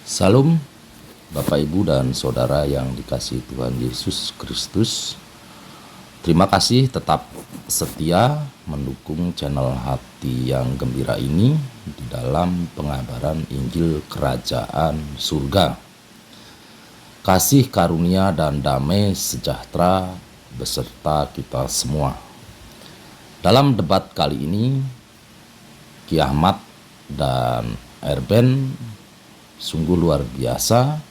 Salam Bapak Ibu dan Saudara yang dikasihi Tuhan Yesus Kristus. Terima kasih tetap setia mendukung channel Hati yang Gembira ini di dalam pengabaran Injil Kerajaan Surga. Kasih karunia dan damai sejahtera beserta kita semua. Dalam debat kali ini, Ki Ahmad dan Erben sungguh luar biasa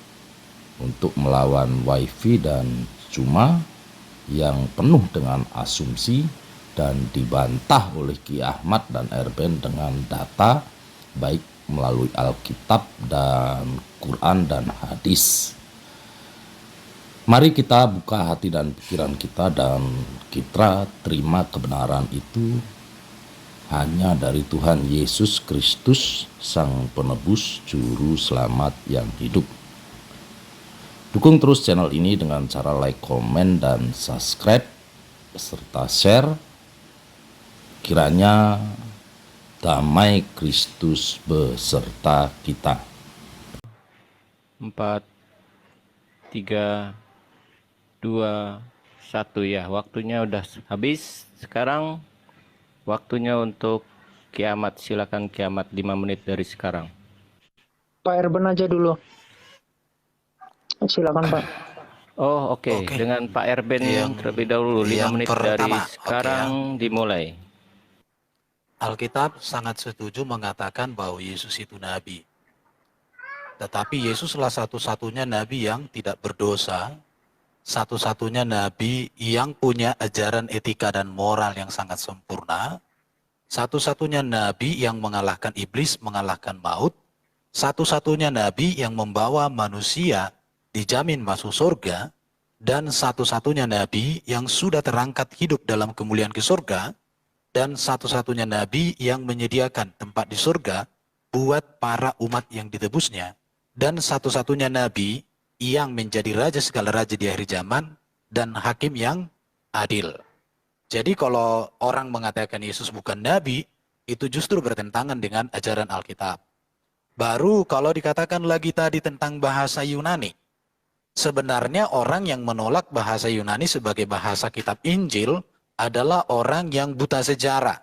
untuk melawan Wifi dan Cuma yang penuh dengan asumsi dan dibantah oleh Ki Ahmad dan Erben dengan data baik melalui Alkitab dan Quran dan hadis. Mari kita buka hati dan pikiran kita dan kita terima kebenaran itu hanya dari Tuhan Yesus Kristus, Sang Penebus Juru Selamat yang hidup. Dukung terus channel ini dengan cara like, komen, dan subscribe, serta share. Kiranya damai Kristus beserta kita. 4, 3, 2, 1 ya, waktunya udah habis. Sekarang waktunya untuk kiamat. Silakan kiamat 5 menit dari sekarang. Pak Erben aja dulu. Silakan Pak. Oh oke. Dengan Pak Erben terlebih dahulu 5 menit dari sekarang dimulai. Alkitab sangat setuju mengatakan bahwa Yesus itu nabi. Tetapi Yesuslah satu-satunya nabi yang tidak berdosa, satu-satunya nabi yang punya ajaran etika dan moral yang sangat sempurna, satu-satunya nabi yang mengalahkan iblis, mengalahkan maut, satu-satunya nabi yang membawa manusia dijamin masuk surga, dan satu-satunya nabi yang sudah terangkat hidup dalam kemuliaan ke surga, dan satu-satunya nabi yang menyediakan tempat di surga buat para umat yang ditebusnya, dan satu-satunya nabi yang menjadi raja segala raja di akhir zaman, dan hakim yang adil. Jadi kalau orang mengatakan Yesus bukan nabi, itu justru bertentangan dengan ajaran Alkitab. Baru kalau dikatakan lagi tadi tentang bahasa Yunani, sebenarnya orang yang menolak bahasa Yunani sebagai bahasa kitab Injil adalah orang yang buta sejarah.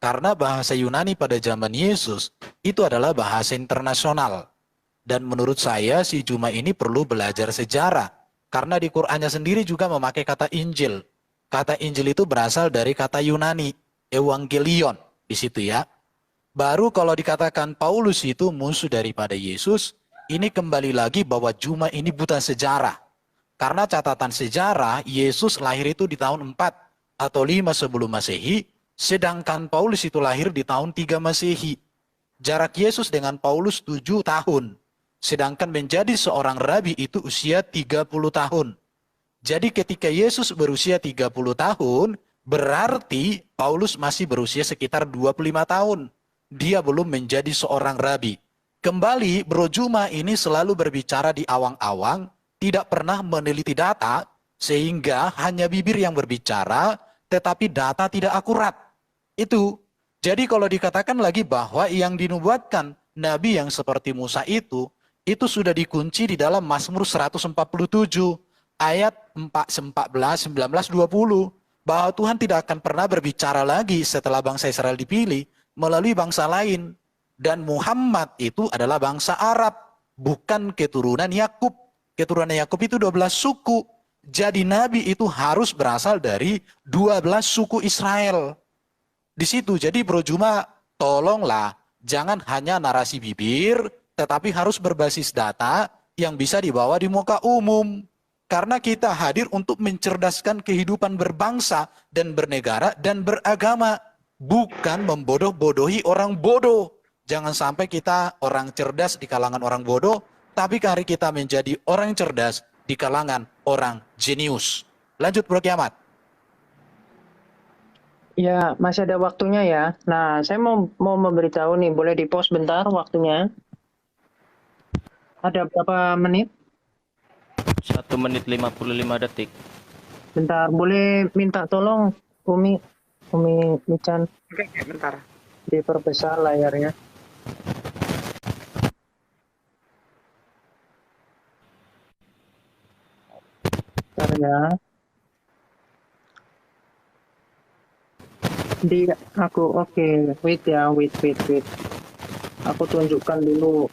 Karena bahasa Yunani pada zaman Yesus itu adalah bahasa internasional. Dan menurut saya si Cuma ini perlu belajar sejarah. Karena di Qur'annya sendiri juga memakai kata Injil. Kata Injil itu berasal dari kata Yunani, Evangelion di situ ya. Baru kalau dikatakan Paulus itu musuh daripada Yesus, ini kembali lagi bahwa Cuma ini buta sejarah. Karena catatan sejarah, Yesus lahir itu di tahun 4 atau 5 sebelum Masehi, sedangkan Paulus itu lahir di tahun 3 Masehi. Jarak Yesus dengan Paulus 7 tahun. Sedangkan menjadi seorang rabi itu usia 30 tahun. Jadi ketika Yesus berusia 30 tahun, berarti Paulus masih berusia sekitar 25 tahun. Dia belum menjadi seorang rabi. Kembali, Bro Cuma ini selalu berbicara di awang-awang, tidak pernah meneliti data, sehingga hanya bibir yang berbicara, tetapi data tidak akurat. Itu. Jadi kalau dikatakan lagi bahwa yang dinubuatkan Nabi yang seperti Musa itu sudah dikunci di dalam Mazmur 147, ayat 14, 19, 20. Bahwa Tuhan tidak akan pernah berbicara lagi setelah bangsa Israel dipilih melalui bangsa lain. Dan Muhammad itu adalah bangsa Arab, bukan keturunan Yakub. Keturunan Yakub itu 12 suku. Jadi Nabi itu harus berasal dari 12 suku Israel. Di situ, jadi Bro Cuma, tolonglah, jangan hanya narasi bibir, tetapi harus berbasis data yang bisa dibawa di muka umum. Karena kita hadir untuk mencerdaskan kehidupan berbangsa dan bernegara dan beragama. Bukan membodoh-bodohi orang bodoh. Jangan sampai kita orang cerdas di kalangan orang bodoh, tapi hari kita menjadi orang cerdas di kalangan orang jenius. Lanjut Bro Kiamat. Ya, masih ada waktunya ya. Nah, saya mau memberitahu nih, boleh di-pause bentar waktunya. Ada berapa menit? 1 menit 55 detik. Bentar, boleh minta tolong Umi Mican Oke, bentar. diperbesar layarnya. Ya, di aku oke, wait ya, wait. Aku tunjukkan dulu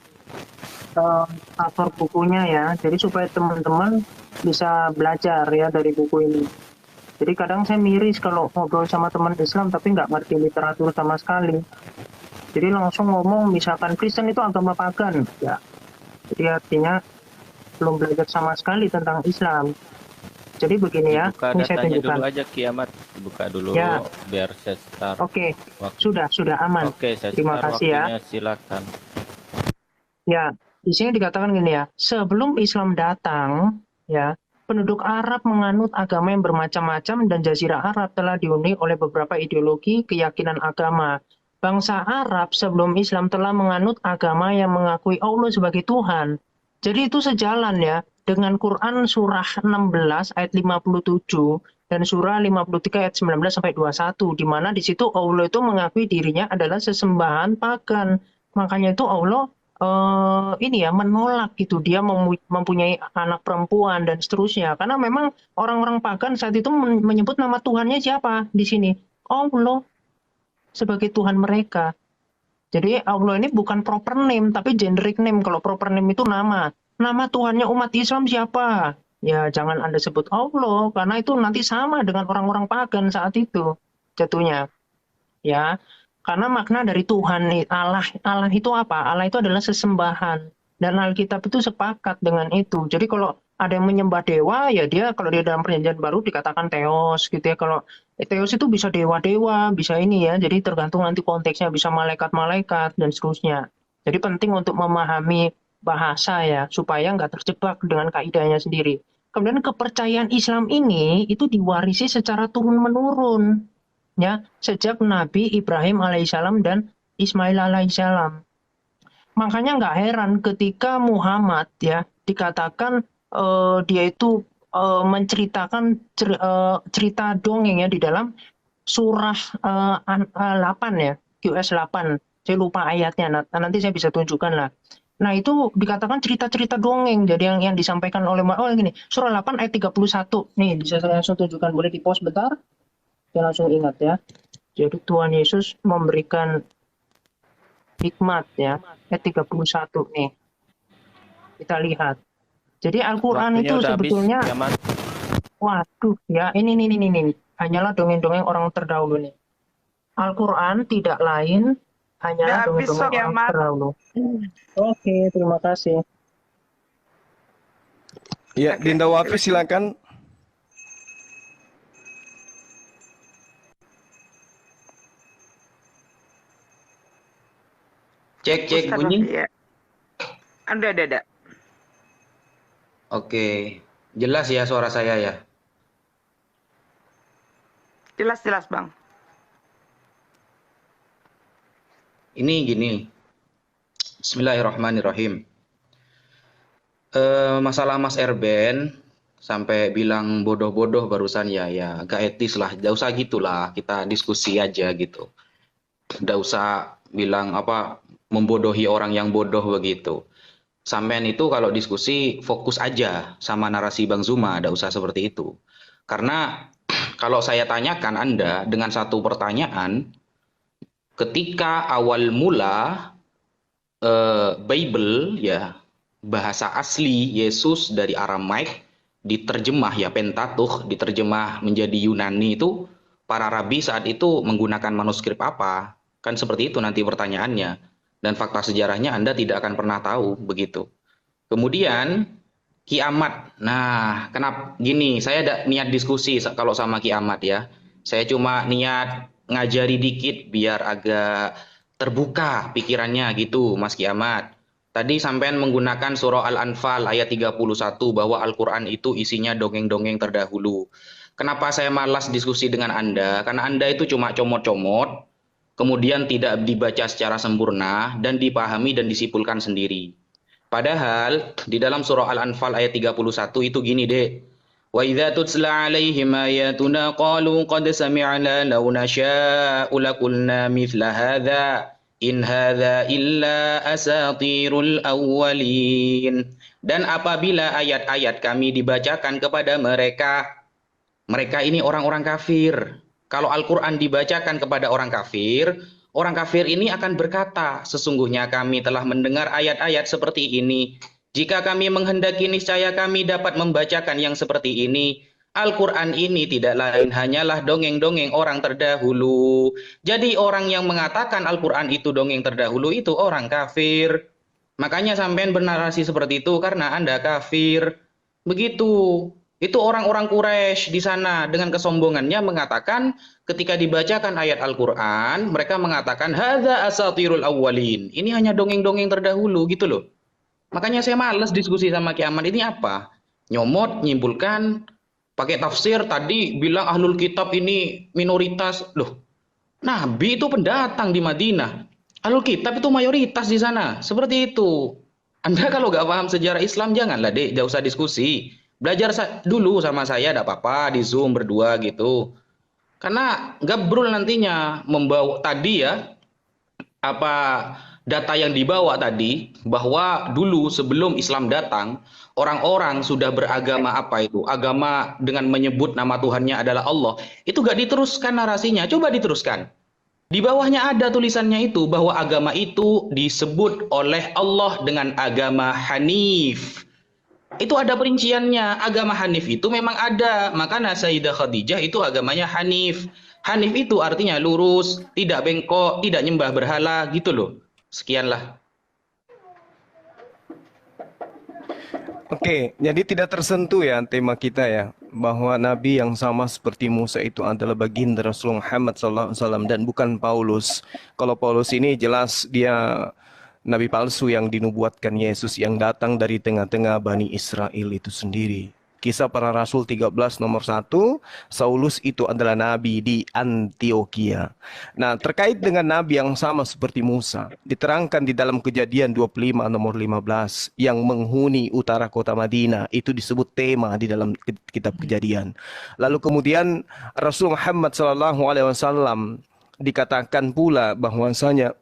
cover bukunya ya. Jadi supaya teman-teman bisa belajar ya dari buku ini. Jadi kadang saya miris kalau ngobrol sama teman Islam tapi nggak ngerti literatur sama sekali. Jadi langsung ngomong misalkan Kristen itu agama pagan, ya. Jadi artinya belum belajar sama sekali tentang Islam. Jadi begini ya, Dibuka ini saya datanya tunjukkan. dulu aja Kiamat. Buka dulu Ya. biar saya start Oke, waktu. sudah aman. Oke, saya Terima start kasih ya. waktunya, silakan. Ya, di sini dikatakan gini ya, sebelum Islam datang, ya, penduduk Arab menganut agama yang bermacam-macam dan Jazirah Arab telah dihuni oleh beberapa ideologi keyakinan agama. Bangsa Arab sebelum Islam telah menganut agama yang mengakui Allah sebagai Tuhan. Jadi itu sejalan ya dengan Quran surah 16 ayat 57 dan surah 53 ayat 19 sampai 21 di mana di situ Allah itu mengakui dirinya adalah sesembahan pagan. Makanya itu Allah ini ya menolak gitu dia mempunyai anak perempuan dan seterusnya karena memang orang-orang pagan saat itu menyebut nama Tuhannya siapa di sini Allah sebagai Tuhan mereka. Jadi Allah ini bukan proper name tapi generic name. Kalau proper name itu nama Tuhannya umat Islam siapa, ya jangan Anda sebut Allah karena itu nanti sama dengan orang-orang pagan saat itu jatuhnya ya. Karena makna dari Tuhan Allah itu apa? Allah itu adalah sesembahan dan Alkitab itu sepakat dengan itu. Jadi kalau ada yang menyembah dewa ya dia kalau dia dalam perjanjian baru dikatakan teos gitu ya. Kalau teos itu bisa dewa-dewa, bisa ini ya. Jadi tergantung nanti konteksnya, bisa malaikat-malaikat dan seterusnya. Jadi penting untuk memahami bahasa ya supaya nggak terjebak dengan kaidahnya sendiri. Kemudian kepercayaan Islam ini itu diwarisi secara turun-menurun ya sejak Nabi Ibrahim alaihissalam dan Ismail alaihissalam. Makanya nggak heran ketika Muhammad ya dikatakan dia itu menceritakan cerita dongeng ya di dalam surah 8 ya, QS 8. Saya lupa ayatnya, nanti saya bisa tunjukkan lah. Nah itu dikatakan cerita-cerita dongeng, jadi yang disampaikan oleh gini, surah 8 ayat 31. Nih bisa saya langsung tunjukkan, boleh di pause bentar? Saya langsung ingat ya. Jadi Tuhan Yesus memberikan hikmat ya. Ayat 31 nih. Kita lihat. Jadi Al-Quran Waktunya itu udah sebetulnya, habis, Kiamat. waduh ya ini. Hanyalah dongeng-dongeng orang terdahulu nih. Al-Quran tidak lain hanyalah Udah habis, dongeng-dongeng Sob, orang Kiamat. terdahulu. Oke, terima kasih. Ya, Dinda Wafi silakan. Cek Ustaz bunyi. Wafi, ya. Ada. Oke, jelas ya suara saya ya. Jelas, Bang. Ini gini. Bismillahirrahmanirrahim. Masalah Mas Erben sampai bilang bodoh-bodoh barusan ya agak etis lah. Nggak usah gitulah, kita diskusi aja gitu. Nggak usah bilang apa membodohi orang yang bodoh begitu. Sampean itu kalau diskusi fokus aja sama narasi Bang Zuma, nggak usah seperti itu. Karena kalau saya tanyakan Anda dengan satu pertanyaan, ketika awal mula Bible ya bahasa asli Yesus dari Aramaik diterjemah ya Pentateuch diterjemah menjadi Yunani itu para rabi saat itu menggunakan manuskrip apa? Kan seperti itu nanti pertanyaannya. Dan fakta sejarahnya Anda tidak akan pernah tahu begitu. Kemudian kiamat. Nah, kenapa gini? Saya ada niat diskusi kalau sama kiamat ya. Saya cuma niat ngajari dikit biar agak terbuka pikirannya gitu, Mas Kiamat. Tadi sampean menggunakan surah Al-Anfal ayat 31 bahwa Al-Quran itu isinya dongeng-dongeng terdahulu. Kenapa saya malas diskusi dengan Anda? Karena Anda itu cuma comot-comot, kemudian tidak dibaca secara sempurna dan dipahami dan disimpulkan sendiri. Padahal di dalam surah Al-Anfal ayat 31 itu gini deh. Wa idza tutla 'alaihim ayatuna qalu qad sami'na law nasha'u laqulna mithla hadza in hadza illa asatirul awwalin. Dan apabila ayat-ayat kami dibacakan kepada mereka, mereka ini orang-orang kafir. Kalau Al-Quran dibacakan kepada orang kafir ini akan berkata, sesungguhnya kami telah mendengar ayat-ayat seperti ini. Jika kami menghendaki, niscaya kami dapat membacakan yang seperti ini. Al-Quran ini tidak lain hanyalah dongeng-dongeng orang terdahulu. Jadi orang yang mengatakan Al-Quran itu dongeng terdahulu itu orang kafir. Makanya sampean bernarasi seperti itu karena Anda kafir. Begitu. Itu orang-orang Quraisy di sana dengan kesombongannya mengatakan ketika dibacakan ayat Al-Quran, mereka mengatakan hadza asatirul awwalin. Ini hanya dongeng-dongeng terdahulu gitu loh. Makanya saya males diskusi sama Kiamat ini apa? Nyomot, nyimpulkan, pakai tafsir tadi bilang ahlul kitab ini minoritas. Loh, Nabi itu pendatang di Madinah. Ahlul kitab itu mayoritas di sana. Seperti itu. Anda kalau nggak paham sejarah Islam, janganlah deh, nggak usah diskusi. Belajar dulu sama saya, nggak apa-apa, di Zoom berdua gitu. Karena gabrul nantinya membawa tadi ya, apa data yang dibawa tadi, bahwa dulu sebelum Islam datang, orang-orang sudah beragama apa itu? Agama dengan menyebut nama Tuhannya adalah Allah. Itu nggak diteruskan narasinya, coba diteruskan. Di bawahnya ada tulisannya itu bahwa agama itu disebut oleh Allah dengan agama Hanif. Itu ada perinciannya. Agama Hanif itu memang ada. Makanya Sayyidah Khadijah itu agamanya Hanif. Hanif itu artinya lurus, tidak bengkok, tidak nyembah berhala gitu loh. Sekianlah. Oke, jadi tidak tersentuh ya tema kita ya, bahwa Nabi yang sama seperti Musa itu adalah baginda Rasulullah Muhammad SAW dan bukan Paulus. Kalau Paulus ini jelas dia Nabi palsu yang dinubuatkan Yesus yang datang dari tengah-tengah Bani Israel itu sendiri. Kisah Para Rasul 13 nomor 1, Saulus itu adalah nabi di Antioquia. Nah, terkait dengan nabi yang sama seperti Musa, diterangkan di dalam Kejadian 25 nomor 15 yang menghuni utara kota Madinah, itu disebut tema di dalam kitab Kejadian. Lalu kemudian Rasul Muhammad SAW dikatakan pula bahwasanya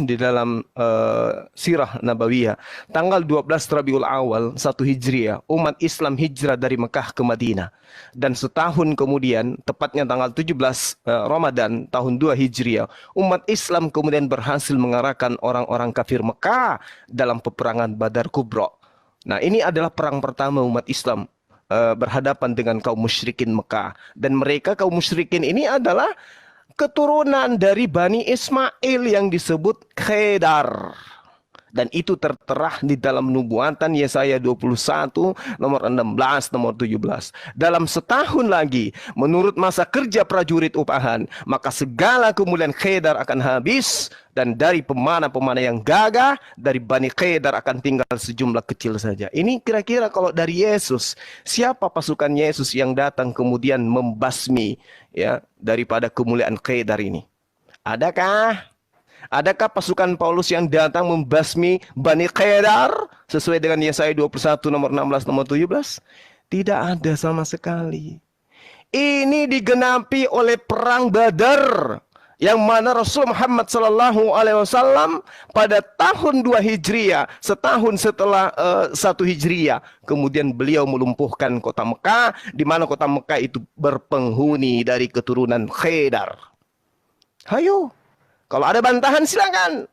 di dalam sirah Nabawiyah tanggal 12 Rabiul Awal 1 Hijriah umat Islam hijrah dari Mekah ke Madinah, dan setahun kemudian tepatnya tanggal 17 Ramadan tahun 2 Hijriah umat Islam kemudian berhasil mengarahkan orang-orang kafir Mekah dalam peperangan Badar Kubra. Nah, ini adalah perang pertama umat Islam berhadapan dengan kaum musyrikin Mekah, dan mereka kaum musyrikin ini adalah keturunan dari Bani Ismail yang disebut Khedar. Dan itu tertera di dalam nubuatan Yesaya 21 nomor 16 nomor 17. Dalam setahun lagi menurut masa kerja prajurit upahan, maka segala kemuliaan Khedar akan habis, dan dari pemana-pemana yang gagah dari Bani Khedar akan tinggal sejumlah kecil saja. Ini kira-kira kalau dari Yesus, siapa pasukan Yesus yang datang kemudian membasmi ya daripada kemuliaan Khedar ini? Adakah? Adakah pasukan Paulus yang datang membasmi Bani Khedar sesuai dengan Yesaya 21 nomor 16 nomor 17? Tidak ada sama sekali. Ini digenapi oleh perang Badar, yang mana Rasul Muhammad SAW pada tahun 2 Hijriah, setahun setelah 1 Hijriah, kemudian beliau melumpuhkan kota Mekah, di mana kota Mekah itu berpenghuni dari keturunan Khedar. Hayo, kalau ada bantahan silakan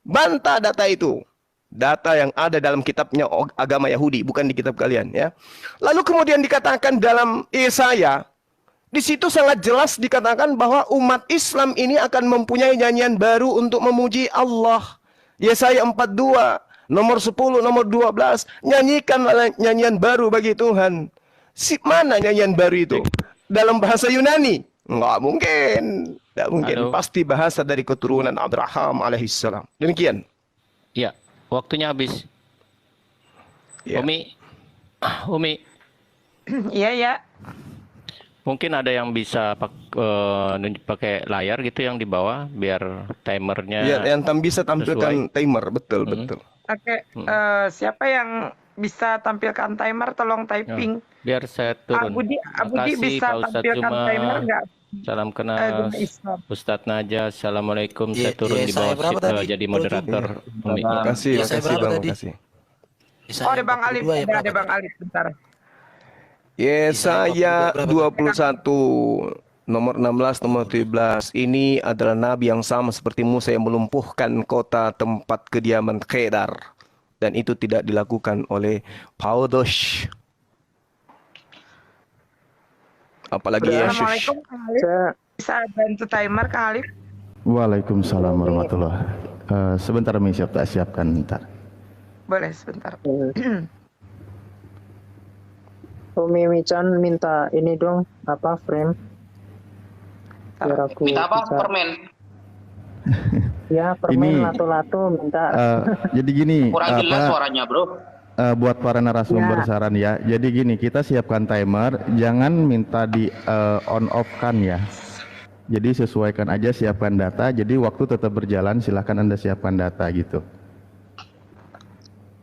bantah data itu. Data yang ada dalam kitabnya agama Yahudi, bukan di kitab kalian ya. Lalu kemudian dikatakan dalam Yesaya, di situ sangat jelas dikatakan bahwa umat Islam ini akan mempunyai nyanyian baru untuk memuji Allah. Yesaya 42 nomor 10 nomor 12, nyanyikan nyanyian baru bagi Tuhan. Mana nyanyian baru itu? Dalam bahasa Yunani? Enggak mungkin. Tidak mungkin. Halo. Pasti bahasa dari keturunan Abraham alaihissalam. Demikian. Ya, waktunya habis. Ya. Umi, Iya, ya. mungkin ada yang bisa pakai layar gitu yang di bawah biar timernya. Ya, yang bisa tampilkan timer, betul, betul. Oke, siapa yang bisa tampilkan timer? Tolong typing. Biar saya turun. Abudi Makasih, bisa Pak Ustadz tampilkan Juma. timer nggak? Salam kenal Guna Islam. Ustadz Najah. Assalamualaikum. Saya Iya, turun iya, di saya bawah berapa tadi? jadi moderator. Umi. Makasih, Ya, saya makasih berapa Bang, tadi? makasih. Yesaya ada Bang Alif, 42 ayat ada berapa Bang tadi? Alif bentar. Yesaya berapa tadi? 21 nomor 16 nomor 17 ini adalah nabi yang sama seperti Musa yang melumpuhkan kota tempat kediaman Kedar, dan itu tidak dilakukan oleh Paulus apalagi Udah. Yesus. Assalamualaikum Kang Alif. Saya Bisa bantu timer Kang Alif? Waalaikumsalam warahmatullah. Sebentar Mi, siapkan bentar. Boleh sebentar. Umi Michan minta ini dong, apa frame biar aku Minta apa? bisa. Permen. Ya, permen Ini, lato-lato minta. Jadi gini, Kurang jelas suaranya, Bro. buat para narasumber Ya. saran ya. Jadi gini, kita siapkan timer, jangan minta di on off kan ya. Jadi sesuaikan aja, siapkan data. Jadi waktu tetap berjalan, silahkan Anda siapkan data gitu.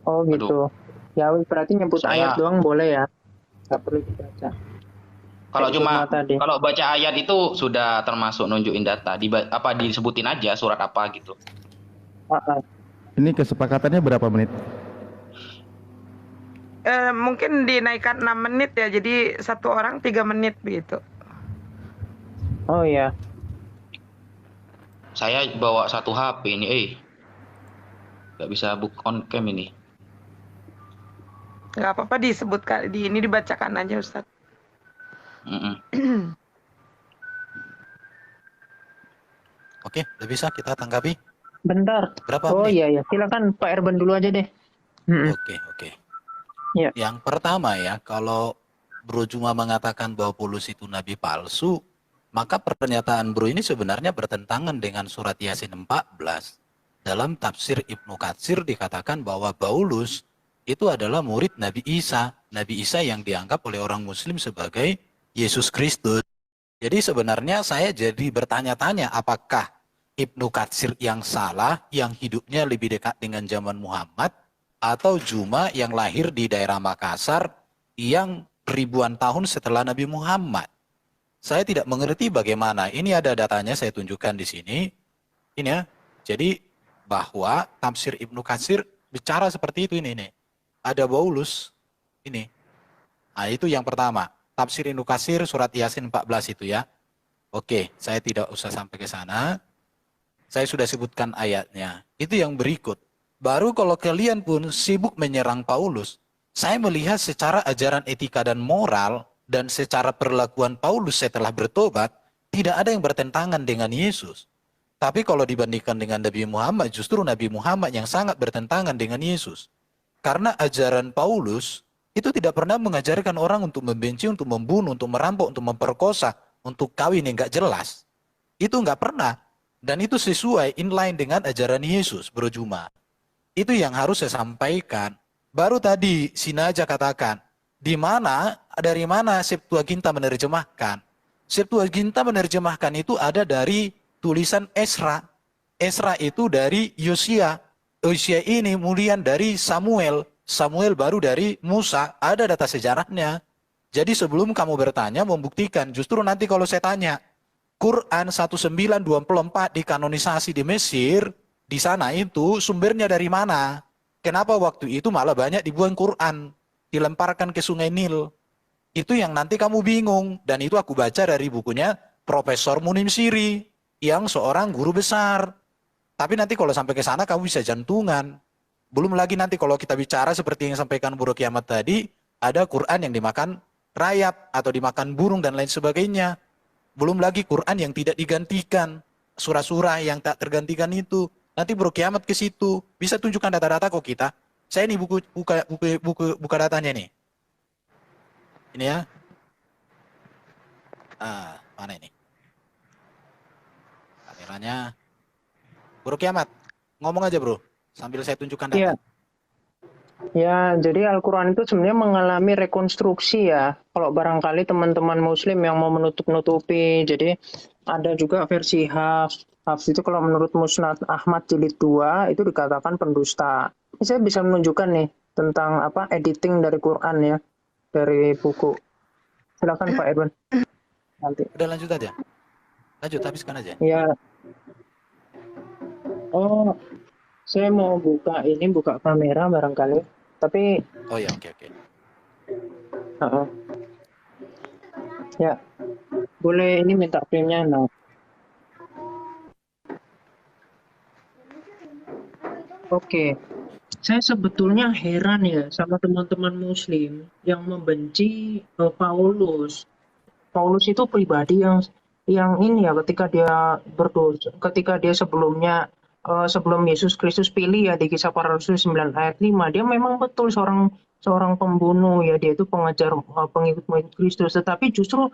Oh gitu. Ya berarti nyebut Saya- ayat doang boleh ya? Nggak perlu dibaca. Kalau Kayak cuma Zulma tadi. kalau baca ayat itu sudah termasuk nunjukin data. Apa disebutin aja surat apa gitu. Ini kesepakatannya berapa menit? Mungkin dinaikkan 6 menit ya, jadi satu orang 3 menit begitu. Oh iya. Saya bawa satu HP ini, nggak bisa book on cam ini. Nggak apa-apa disebutkan, ini dibacakan aja Ustaz. Mm-mm. Oke, udah bisa kita tanggapi? Bentar. Berapa Oh menit? iya ya. Silakan Pak Erban dulu aja deh. Oke. Ya. Yang pertama ya, kalau Bro Juma mengatakan bahwa Paulus itu nabi palsu, maka pernyataan Bro ini sebenarnya bertentangan dengan surat Yasin 14. Dalam tafsir Ibnu Katsir dikatakan bahwa Paulus itu adalah murid Nabi Isa. Nabi Isa yang dianggap oleh orang Muslim sebagai Yesus Kristus. Jadi sebenarnya saya jadi bertanya-tanya apakah Ibnu Katsir yang salah, yang hidupnya lebih dekat dengan zaman Muhammad, atau Juma yang lahir di daerah Makassar yang ribuan tahun setelah Nabi Muhammad. Saya tidak mengerti bagaimana. Ini ada datanya, saya tunjukkan di sini. Ini ya. Jadi bahwa tafsir Ibnu Katsir bicara seperti itu ini. Ada Paulus ini. Nah, itu yang pertama. Tafsir Ibnu Katsir surat Yasin 14 itu ya. Oke, saya tidak usah sampai ke sana. Saya sudah sebutkan ayatnya. Itu yang berikut. Baru kalau kalian pun sibuk menyerang Paulus, saya melihat secara ajaran etika dan moral dan secara perlakuan Paulus setelah bertobat, tidak ada yang bertentangan dengan Yesus. Tapi kalau dibandingkan dengan Nabi Muhammad, justru Nabi Muhammad yang sangat bertentangan dengan Yesus. Karena ajaran Paulus itu tidak pernah mengajarkan orang untuk membenci, untuk membunuh, untuk merampok, untuk memperkosa, untuk kawin yang nggak jelas. Itu nggak pernah. Dan itu sesuai inline dengan ajaran Yesus, Bro Juma. Itu yang harus saya sampaikan. Baru tadi Sinaja katakan, dari mana Septuaginta menerjemahkan? Septuaginta menerjemahkan itu ada dari tulisan Esra. Esra itu dari Yosia. Yosia ini kemudian dari Samuel. Samuel baru dari Musa. Ada data sejarahnya. Jadi sebelum kamu bertanya, membuktikan. Justru nanti kalau saya tanya, Quran 1924 dikanonisasi di Mesir, di sana itu sumbernya dari mana? Kenapa waktu itu malah banyak dibuang Quran, dilemparkan ke Sungai Nil? Itu yang nanti kamu bingung. Dan itu aku baca dari bukunya Profesor Munim Siri, yang seorang guru besar. Tapi nanti kalau sampai ke sana kamu bisa jantungan. Belum lagi nanti kalau kita bicara seperti yang sampaikan Bro Kiamat tadi, ada Quran yang dimakan rayap atau dimakan burung dan lain sebagainya. Belum lagi Quran yang tidak digantikan, surah-surah yang tak tergantikan itu. Nanti Bro Kiamat ke situ. Bisa tunjukkan data-data kok kita. Saya ini buka datanya nih. Ini ya. Mana ini? Kameranya. Bro Kiamat, ngomong aja Bro, sambil saya tunjukkan data. Iya. Ya, jadi Al-Quran itu sebenarnya mengalami rekonstruksi ya. Kalau barangkali teman-teman Muslim yang mau menutup-nutupi, jadi ada juga versi Hafs. Hafs itu kalau menurut Musnad Ahmad jilid 2 itu dikatakan pendusta. Ini saya bisa menunjukkan nih tentang editing dari Quran ya, dari buku. Silakan Pak Edwan. Nanti. Udah lanjut aja. Lanjut, habiskan aja. Ya. Oh, saya mau buka kamera barangkali. Tapi Oh ya, oke. uh-uh. Ya, boleh ini minta print-nya. Nah, oke. Saya sebetulnya heran ya sama teman-teman Muslim yang membenci Paulus. Paulus itu pribadi yang ini ya, ketika dia berdosa, ketika dia sebelumnya sebelum Yesus Kristus pilih ya di Kisah Para Rasul 9 ayat 5, dia memang betul seorang pembunuh ya, dia itu pengejar pengikut-pengikut Kristus, tetapi justru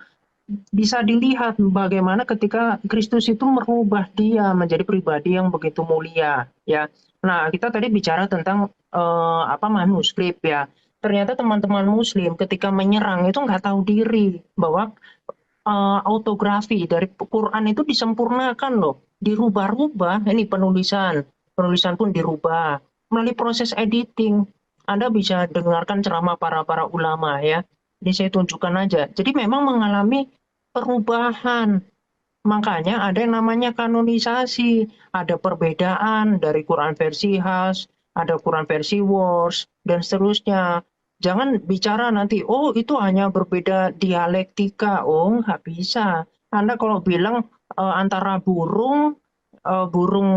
bisa dilihat bagaimana ketika Kristus itu merubah dia menjadi pribadi yang begitu mulia ya. Nah, kita tadi bicara tentang manuskrip ya. Ternyata teman-teman Muslim ketika menyerang itu nggak tahu diri bahwa autografi dari Quran itu disempurnakan loh, dirubah-rubah. Ini penulisan pun dirubah melalui proses editing. Anda bisa dengarkan ceramah para ulama ya. Ini saya tunjukkan aja. Jadi memang mengalami perubahan. Makanya ada yang namanya kanonisasi. Ada perbedaan dari Quran versi khas, ada Quran versi Wars, dan seterusnya. Jangan bicara nanti, oh itu hanya berbeda dialektika. Oh, nggak bisa. Anda kalau bilang antara burung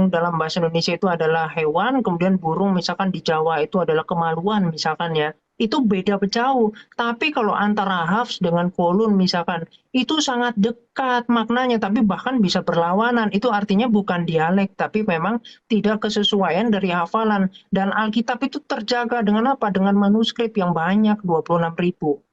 dalam bahasa Indonesia itu adalah hewan, kemudian burung misalkan di Jawa itu adalah kemaluan misalkan ya, itu beda jauh. Tapi kalau antara Hafs dengan Kolun misalkan, itu sangat dekat maknanya, tapi bahkan bisa berlawanan. Itu artinya bukan dialek, tapi memang tidak kesesuaian dari hafalan. Dan Alkitab itu terjaga dengan apa? Dengan manuskrip yang banyak, 26.000.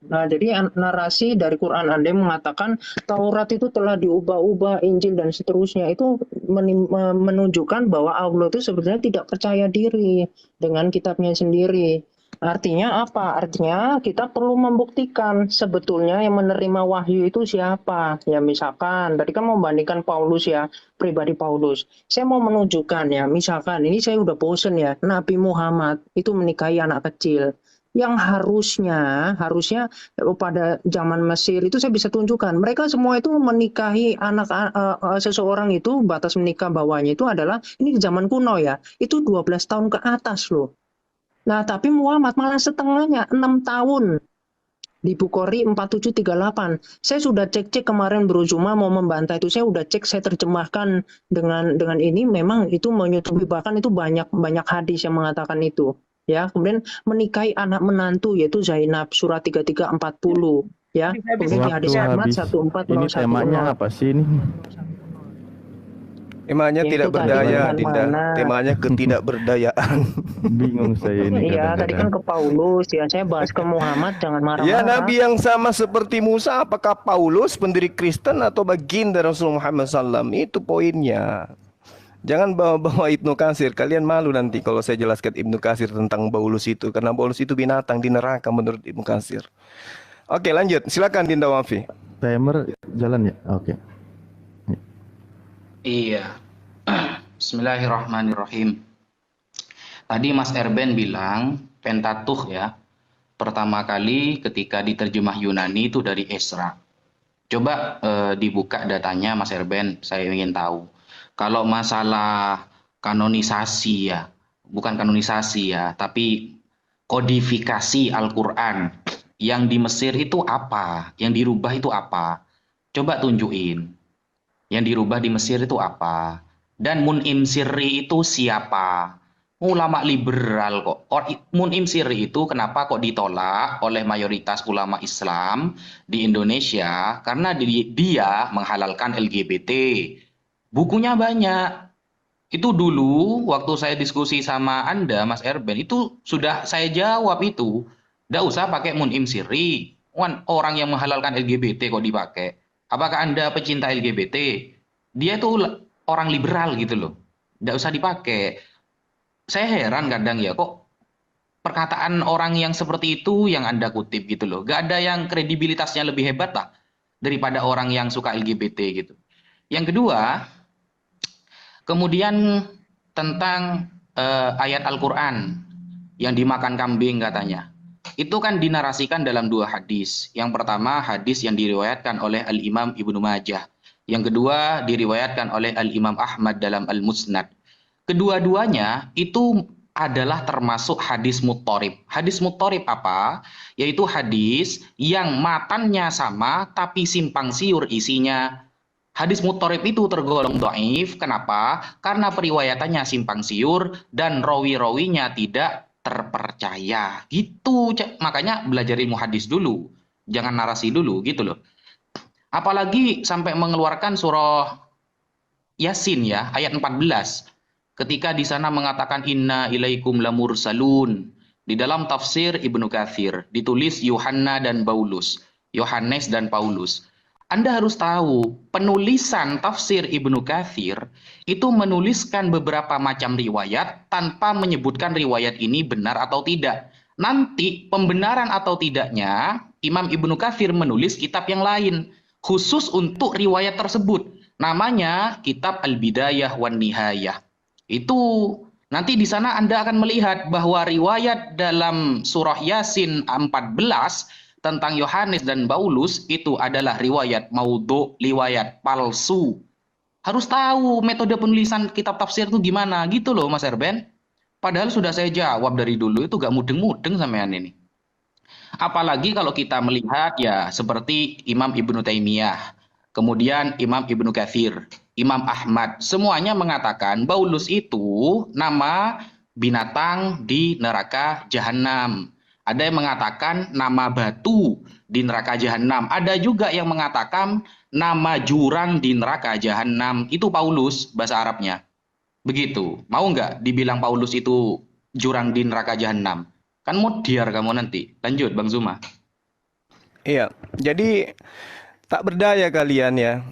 Nah, jadi narasi dari Quran Anda mengatakan Taurat itu telah diubah-ubah, Injil dan seterusnya, itu menunjukkan bahwa Allah itu sebenarnya tidak percaya diri dengan kitabnya sendiri. Artinya apa? Artinya kita perlu membuktikan sebetulnya yang menerima wahyu itu siapa. Ya misalkan, tadi kan membandingkan Paulus ya, pribadi Paulus. Saya mau menunjukkan ya, misalkan ini saya udah bosen ya, Nabi Muhammad itu menikahi anak kecil. Yang harusnya pada zaman Mesir itu saya bisa tunjukkan mereka semua itu menikahi anak seseorang, itu batas menikah bawahnya itu adalah ini di zaman kuno ya, itu 12 tahun ke atas loh. Nah, tapi Muhammad malah setengahnya 6 tahun. Di Bukhari 4738. Saya sudah cek kemarin Bro Zuma mau membantah itu, saya udah cek, saya terjemahkan dengan ini, memang itu menyetujui, bahkan itu banyak hadis yang mengatakan itu. Ya, kemudian menikahi anak menantu yaitu Zainab, surat 3340 ya. Kemudian di hadis Ahmad 1401. Ini temanya apa sih ini? Temanya tidak berdaya, Dinda. Temanya ketidakberdayaan. Bingung saya ini. Iya, tadi kan ke Paulus ya, saya bahas ke Muhammad, jangan marah-marah. Ya, Nabi yang sama seperti Musa, apakah Paulus pendiri Kristen atau baginda Rasulullah Muhammad SAW? Itu poinnya. Jangan bawa-bawa Ibnu Katsir. Kalian malu nanti kalau saya jelaskan Ibnu Katsir tentang Paulus itu. Karena Paulus itu binatang di neraka menurut Ibnu Katsir. Oke, lanjut. Silakan Dinda Wafi. Timer jalan ya? Oke. Iya. Bismillahirrahmanirrahim. Tadi Mas Erben bilang Pentateuch ya. Pertama kali ketika diterjemah Yunani itu dari Esra. Coba dibuka datanya Mas Erben, saya ingin tahu. Kalau masalah kanonisasi ya, bukan kanonisasi ya, tapi kodifikasi Al-Quran, yang di Mesir itu apa? Yang dirubah itu apa? Coba tunjukin. Yang dirubah di Mesir itu apa? Dan Mun'im Sirri itu siapa? Ulama liberal kok. Mun'im Sirri itu kenapa kok ditolak oleh mayoritas ulama Islam di Indonesia? Karena dia menghalalkan LGBT. Bukunya banyak. Itu dulu waktu saya diskusi sama Anda, Mas Erben, itu sudah saya jawab itu. Nggak usah pakai Mun'im Sirri. Orang yang menghalalkan LGBT kok dipakai. Apakah Anda pecinta LGBT? Dia tuh orang liberal gitu loh. Nggak usah dipakai. Saya heran kadang ya, kok perkataan orang yang seperti itu yang Anda kutip gitu loh. Nggak ada yang kredibilitasnya lebih hebat lah daripada orang yang suka LGBT gitu. Yang kedua, kemudian tentang ayat Al-Quran yang dimakan kambing katanya. Itu kan dinarasikan dalam dua hadis. Yang pertama hadis yang diriwayatkan oleh Al-Imam Ibnu Majah. Yang kedua diriwayatkan oleh Al-Imam Ahmad dalam Al-Musnad. Kedua-duanya itu adalah termasuk hadis muttorib. Hadis muttorib apa? Yaitu hadis yang matannya sama tapi simpang siur isinya. Hadis muttorib itu tergolong dhaif. Kenapa? Karena periwayatannya simpang siur dan rawi-rawinya tidak terpercaya. Gitu. Makanya belajar ilmu hadis dulu. Jangan narasi dulu gitu loh. Apalagi sampai mengeluarkan surah Yasin ya, ayat 14. Ketika di sana mengatakan inna ilaikum lamursalun. Di dalam tafsir Ibnu Katsir ditulis Yohanna dan Paulus. Yohanes dan Paulus. Anda harus tahu, penulisan tafsir Ibnu Katsir itu menuliskan beberapa macam riwayat tanpa menyebutkan riwayat ini benar atau tidak. Nanti pembenaran atau tidaknya, Imam Ibnu Katsir menulis kitab yang lain khusus untuk riwayat tersebut. Namanya Kitab Al-Bidayah wan Nihayah. Itu nanti di sana Anda akan melihat bahwa riwayat dalam surah Yasin 14 tentang Yohanes dan Paulus itu adalah riwayat maudhu, riwayat palsu. Harus tahu metode penulisan kitab tafsir itu gimana gitu loh Mas Erben. Padahal sudah saya jawab dari dulu, itu gak mudeng-mudeng sampean ini. Apalagi kalau kita melihat ya seperti Imam Ibnu Taimiyah, kemudian Imam Ibnu Katsir, Imam Ahmad, semuanya mengatakan Paulus itu nama binatang di neraka jahanam. Ada yang mengatakan nama batu di neraka jahanam. Ada juga yang mengatakan nama jurang di neraka jahanam. Itu Paulus bahasa Arabnya. Begitu. Mau nggak dibilang Paulus itu jurang di neraka jahanam? Kan modiar kamu nanti. Lanjut Bang Zuma. Iya, jadi tak berdaya kalian ya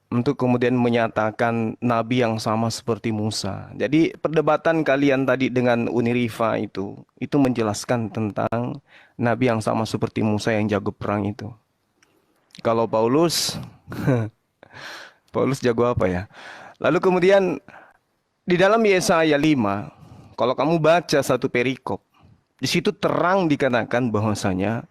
untuk kemudian menyatakan nabi yang sama seperti Musa. Jadi perdebatan kalian tadi dengan Unirifa itu menjelaskan tentang nabi yang sama seperti Musa yang jago perang itu. Kalau Paulus Paulus jago apa ya? Lalu kemudian di dalam Yesaya 5, kalau kamu baca satu perikop, di situ terang dikatakan bahwasanya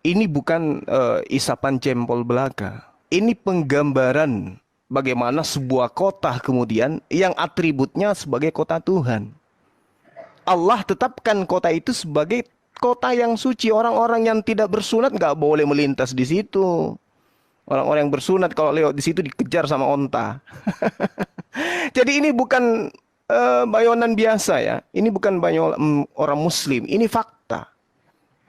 ini bukan isapan jempol belaka. Ini penggambaran bagaimana sebuah kota kemudian yang atributnya sebagai kota Tuhan. Allah tetapkan kota itu sebagai kota yang suci. Orang-orang yang tidak bersunat nggak boleh melintas di situ. Orang-orang yang bersunat kalau lewat di situ dikejar sama onta. Jadi ini bukan bayonan biasa ya. Ini bukan bayonan orang Muslim. Ini fakta.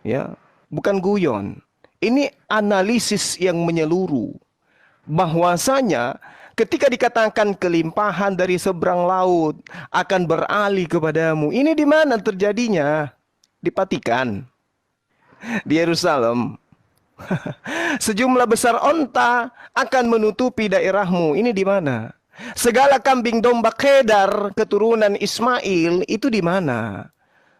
Ya, bukan guyon. Ini analisis yang menyeluruh. Bahwasanya ketika dikatakan kelimpahan dari seberang laut akan beralih kepadamu. Ini di mana terjadinya? Di Vatikan. Di Yerusalem. Sejumlah besar onta akan menutupi daerahmu. Ini di mana? Segala kambing domba Kedar keturunan Ismail itu di mana?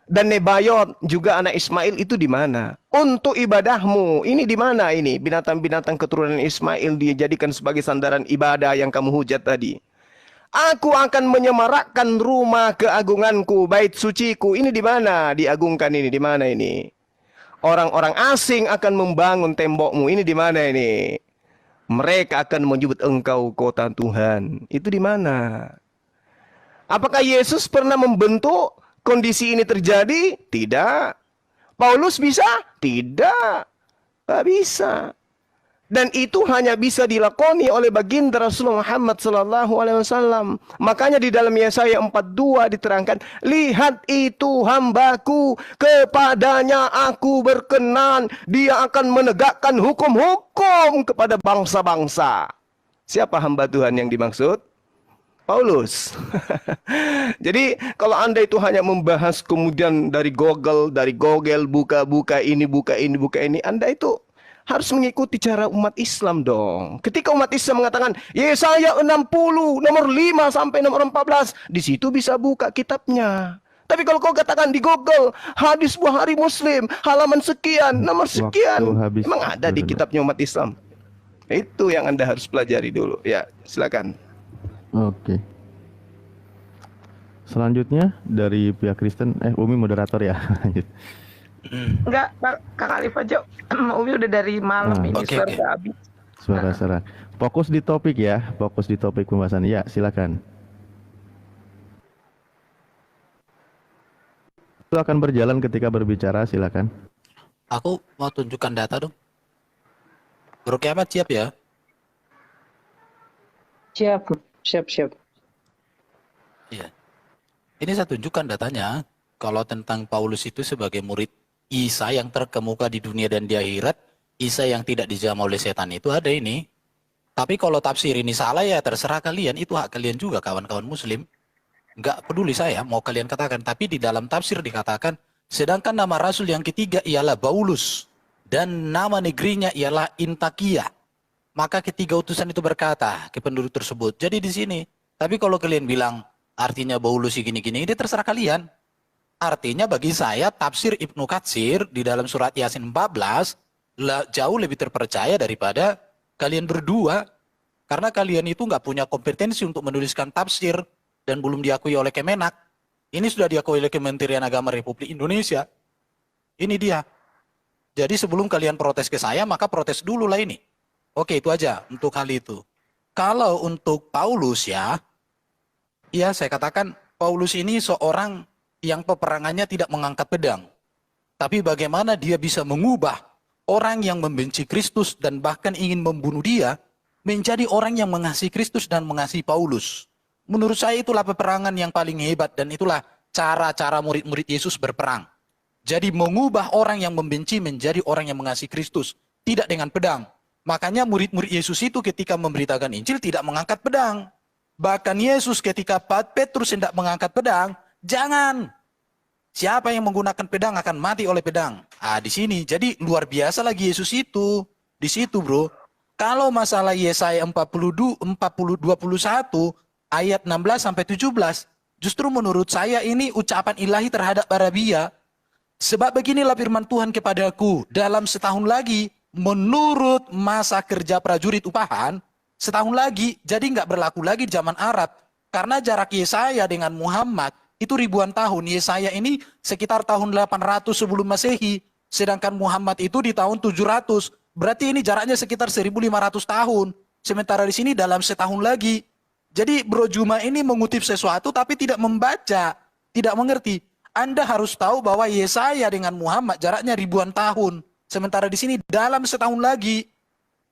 Dan Nebayot juga anak Ismail itu di mana? Untuk ibadahmu ini di mana ini? Binatang-binatang keturunan Ismail dia jadikan sebagai sandaran ibadah yang kamu hujat tadi. Aku akan menyemarakkan rumah keagunganku, bait suciku. Ini di mana? Diagungkan ini di mana ini? Orang-orang asing akan membangun tembokmu. Ini di mana ini? Mereka akan menyebut engkau kota Tuhan. Itu di mana? Apakah Yesus pernah membentuk kondisi ini terjadi? Tidak. Paulus bisa? Tidak. Tak bisa. Dan itu hanya bisa dilakoni oleh baginda Rasulullah Muhammad SAW. Makanya di dalam Yesaya 42 diterangkan, lihat itu hambaku, kepadanya aku berkenan, dia akan menegakkan hukum-hukum kepada bangsa-bangsa. Siapa hamba Tuhan yang dimaksud? Paulus. Jadi kalau Anda itu hanya membahas kemudian dari Google, buka ini, Anda itu harus mengikuti cara umat Islam dong. Ketika umat Islam mengatakan Yesaya 60 nomor 5 sampai nomor 14, di situ bisa buka kitabnya. Tapi kalau kau katakan di Google hadis Bukhari Muslim halaman sekian, nomor sekian, memang ada di kitabnya umat Islam. Itu yang Anda harus pelajari dulu. Ya, silakan. Oke. Selanjutnya dari pihak Kristen, Umi moderator ya. Enggak, Kak Alif aja. Umi udah dari malam ini suara udah habis. Suara. Fokus di topik ya, fokus di topik pembahasan. Ya, silakan. waktu akan berjalan ketika berbicara, silakan. Aku mau tunjukkan data dong. Bro Kiamat siap ya? Siap, siap, siap. Iya. Ini saya tunjukkan datanya. Kalau tentang Paulus itu sebagai murid Isa yang terkemuka di dunia dan di akhirat, Isa yang tidak dijamah oleh setan itu ada ini. Tapi kalau tafsir ini salah ya terserah kalian, itu hak kalian juga kawan-kawan muslim. Nggak peduli saya, mau kalian katakan. Tapi di dalam tafsir dikatakan, sedangkan nama rasul yang ketiga ialah Paulus, dan nama negerinya ialah Intakia. Maka ketiga utusan itu berkata ke penduduk tersebut. Jadi di sini, tapi kalau kalian bilang artinya Paulus gini-gini, ini terserah kalian. Artinya bagi saya tafsir Ibnu Katsir di dalam surat Yasin 14 jauh lebih terpercaya daripada kalian berdua. Karena kalian itu nggak punya kompetensi untuk menuliskan tafsir dan belum diakui oleh Kemenak. Ini sudah diakui oleh Kementerian Agama Republik Indonesia. Ini dia. Jadi sebelum kalian protes ke saya, maka protes dulu lah ini. Oke, itu aja untuk hal itu. Kalau untuk Paulus ya saya katakan Paulus ini seorang yang peperangannya tidak mengangkat pedang. Tapi bagaimana dia bisa mengubah orang yang membenci Kristus dan bahkan ingin membunuh dia menjadi orang yang mengasihi Kristus dan mengasihi Paulus. Menurut saya itulah peperangan yang paling hebat dan itulah cara-cara murid-murid Yesus berperang. Jadi mengubah orang yang membenci menjadi orang yang mengasihi Kristus. Tidak dengan pedang. Makanya murid-murid Yesus itu ketika memberitakan Injil tidak mengangkat pedang. Bahkan Yesus ketika Petrus hendak mengangkat pedang, jangan. Siapa yang menggunakan pedang akan mati oleh pedang. Di sini. Jadi luar biasa lagi Yesus itu. Di situ, bro. Kalau masalah Yesaya 21 ayat 16 sampai 17, justru menurut saya ini ucapan ilahi terhadap Arabia. Sebab beginilah firman Tuhan kepadaku, dalam setahun lagi menurut masa kerja prajurit upahan, setahun lagi, jadi nggak berlaku lagi di zaman Arab. Karena jarak Yesaya dengan Muhammad itu ribuan tahun. Yesaya ini sekitar tahun 800 sebelum Masehi. Sedangkan Muhammad itu di tahun 700. Berarti ini jaraknya sekitar 1500 tahun. Sementara di sini dalam setahun lagi. Jadi Bro Juma ini mengutip sesuatu tapi tidak membaca. Tidak mengerti. Anda harus tahu bahwa Yesaya dengan Muhammad jaraknya ribuan tahun. Sementara di sini dalam setahun lagi.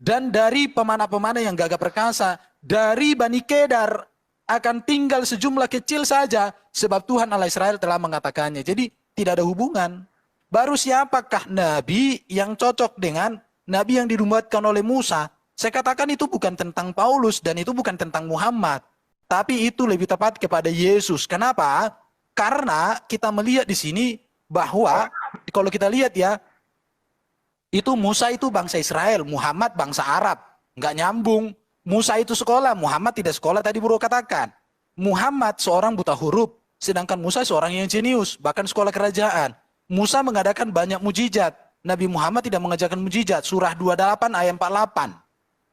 Dan dari pemanah-pemanah yang gagah perkasa. Dari Bani Kedar akan tinggal sejumlah kecil saja sebab Tuhan Allah Israel telah mengatakannya. Jadi tidak ada hubungan. Baru siapakah nabi yang cocok dengan nabi yang dinubuatkan oleh Musa? Saya katakan itu bukan tentang Paulus dan itu bukan tentang Muhammad. Tapi itu lebih tepat kepada Yesus. Kenapa? Karena kita melihat di sini bahwa kalau kita lihat ya, itu Musa itu bangsa Israel, Muhammad bangsa Arab. Nggak nyambung. Musa itu sekolah, Muhammad tidak sekolah, tadi Bro katakan. Muhammad seorang buta huruf, sedangkan Musa seorang yang jenius, bahkan sekolah kerajaan. Musa mengadakan banyak mujizat, Nabi Muhammad tidak mengajarkan mujizat, surah 28 ayat 48.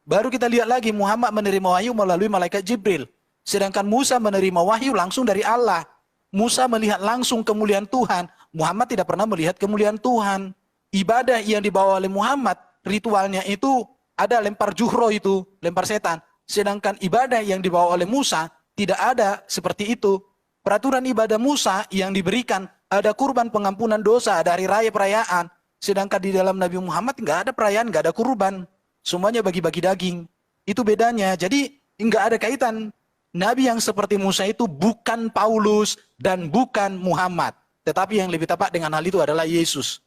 Baru kita lihat lagi, Muhammad menerima wahyu melalui malaikat Jibril, sedangkan Musa menerima wahyu langsung dari Allah. Musa melihat langsung kemuliaan Tuhan, Muhammad tidak pernah melihat kemuliaan Tuhan. Ibadah yang dibawa oleh Muhammad, ritualnya itu ada lempar juhro itu, lempar setan. Sedangkan ibadah yang dibawa oleh Musa tidak ada seperti itu. Peraturan ibadah Musa yang diberikan ada kurban pengampunan dosa, ada hari raya perayaan. Sedangkan di dalam Nabi Muhammad nggak ada perayaan, nggak ada kurban. Semuanya bagi-bagi daging. Itu bedanya. Jadi nggak ada kaitan. Nabi yang seperti Musa itu bukan Paulus dan bukan Muhammad. Tetapi yang lebih tepat dengan hal itu adalah Yesus.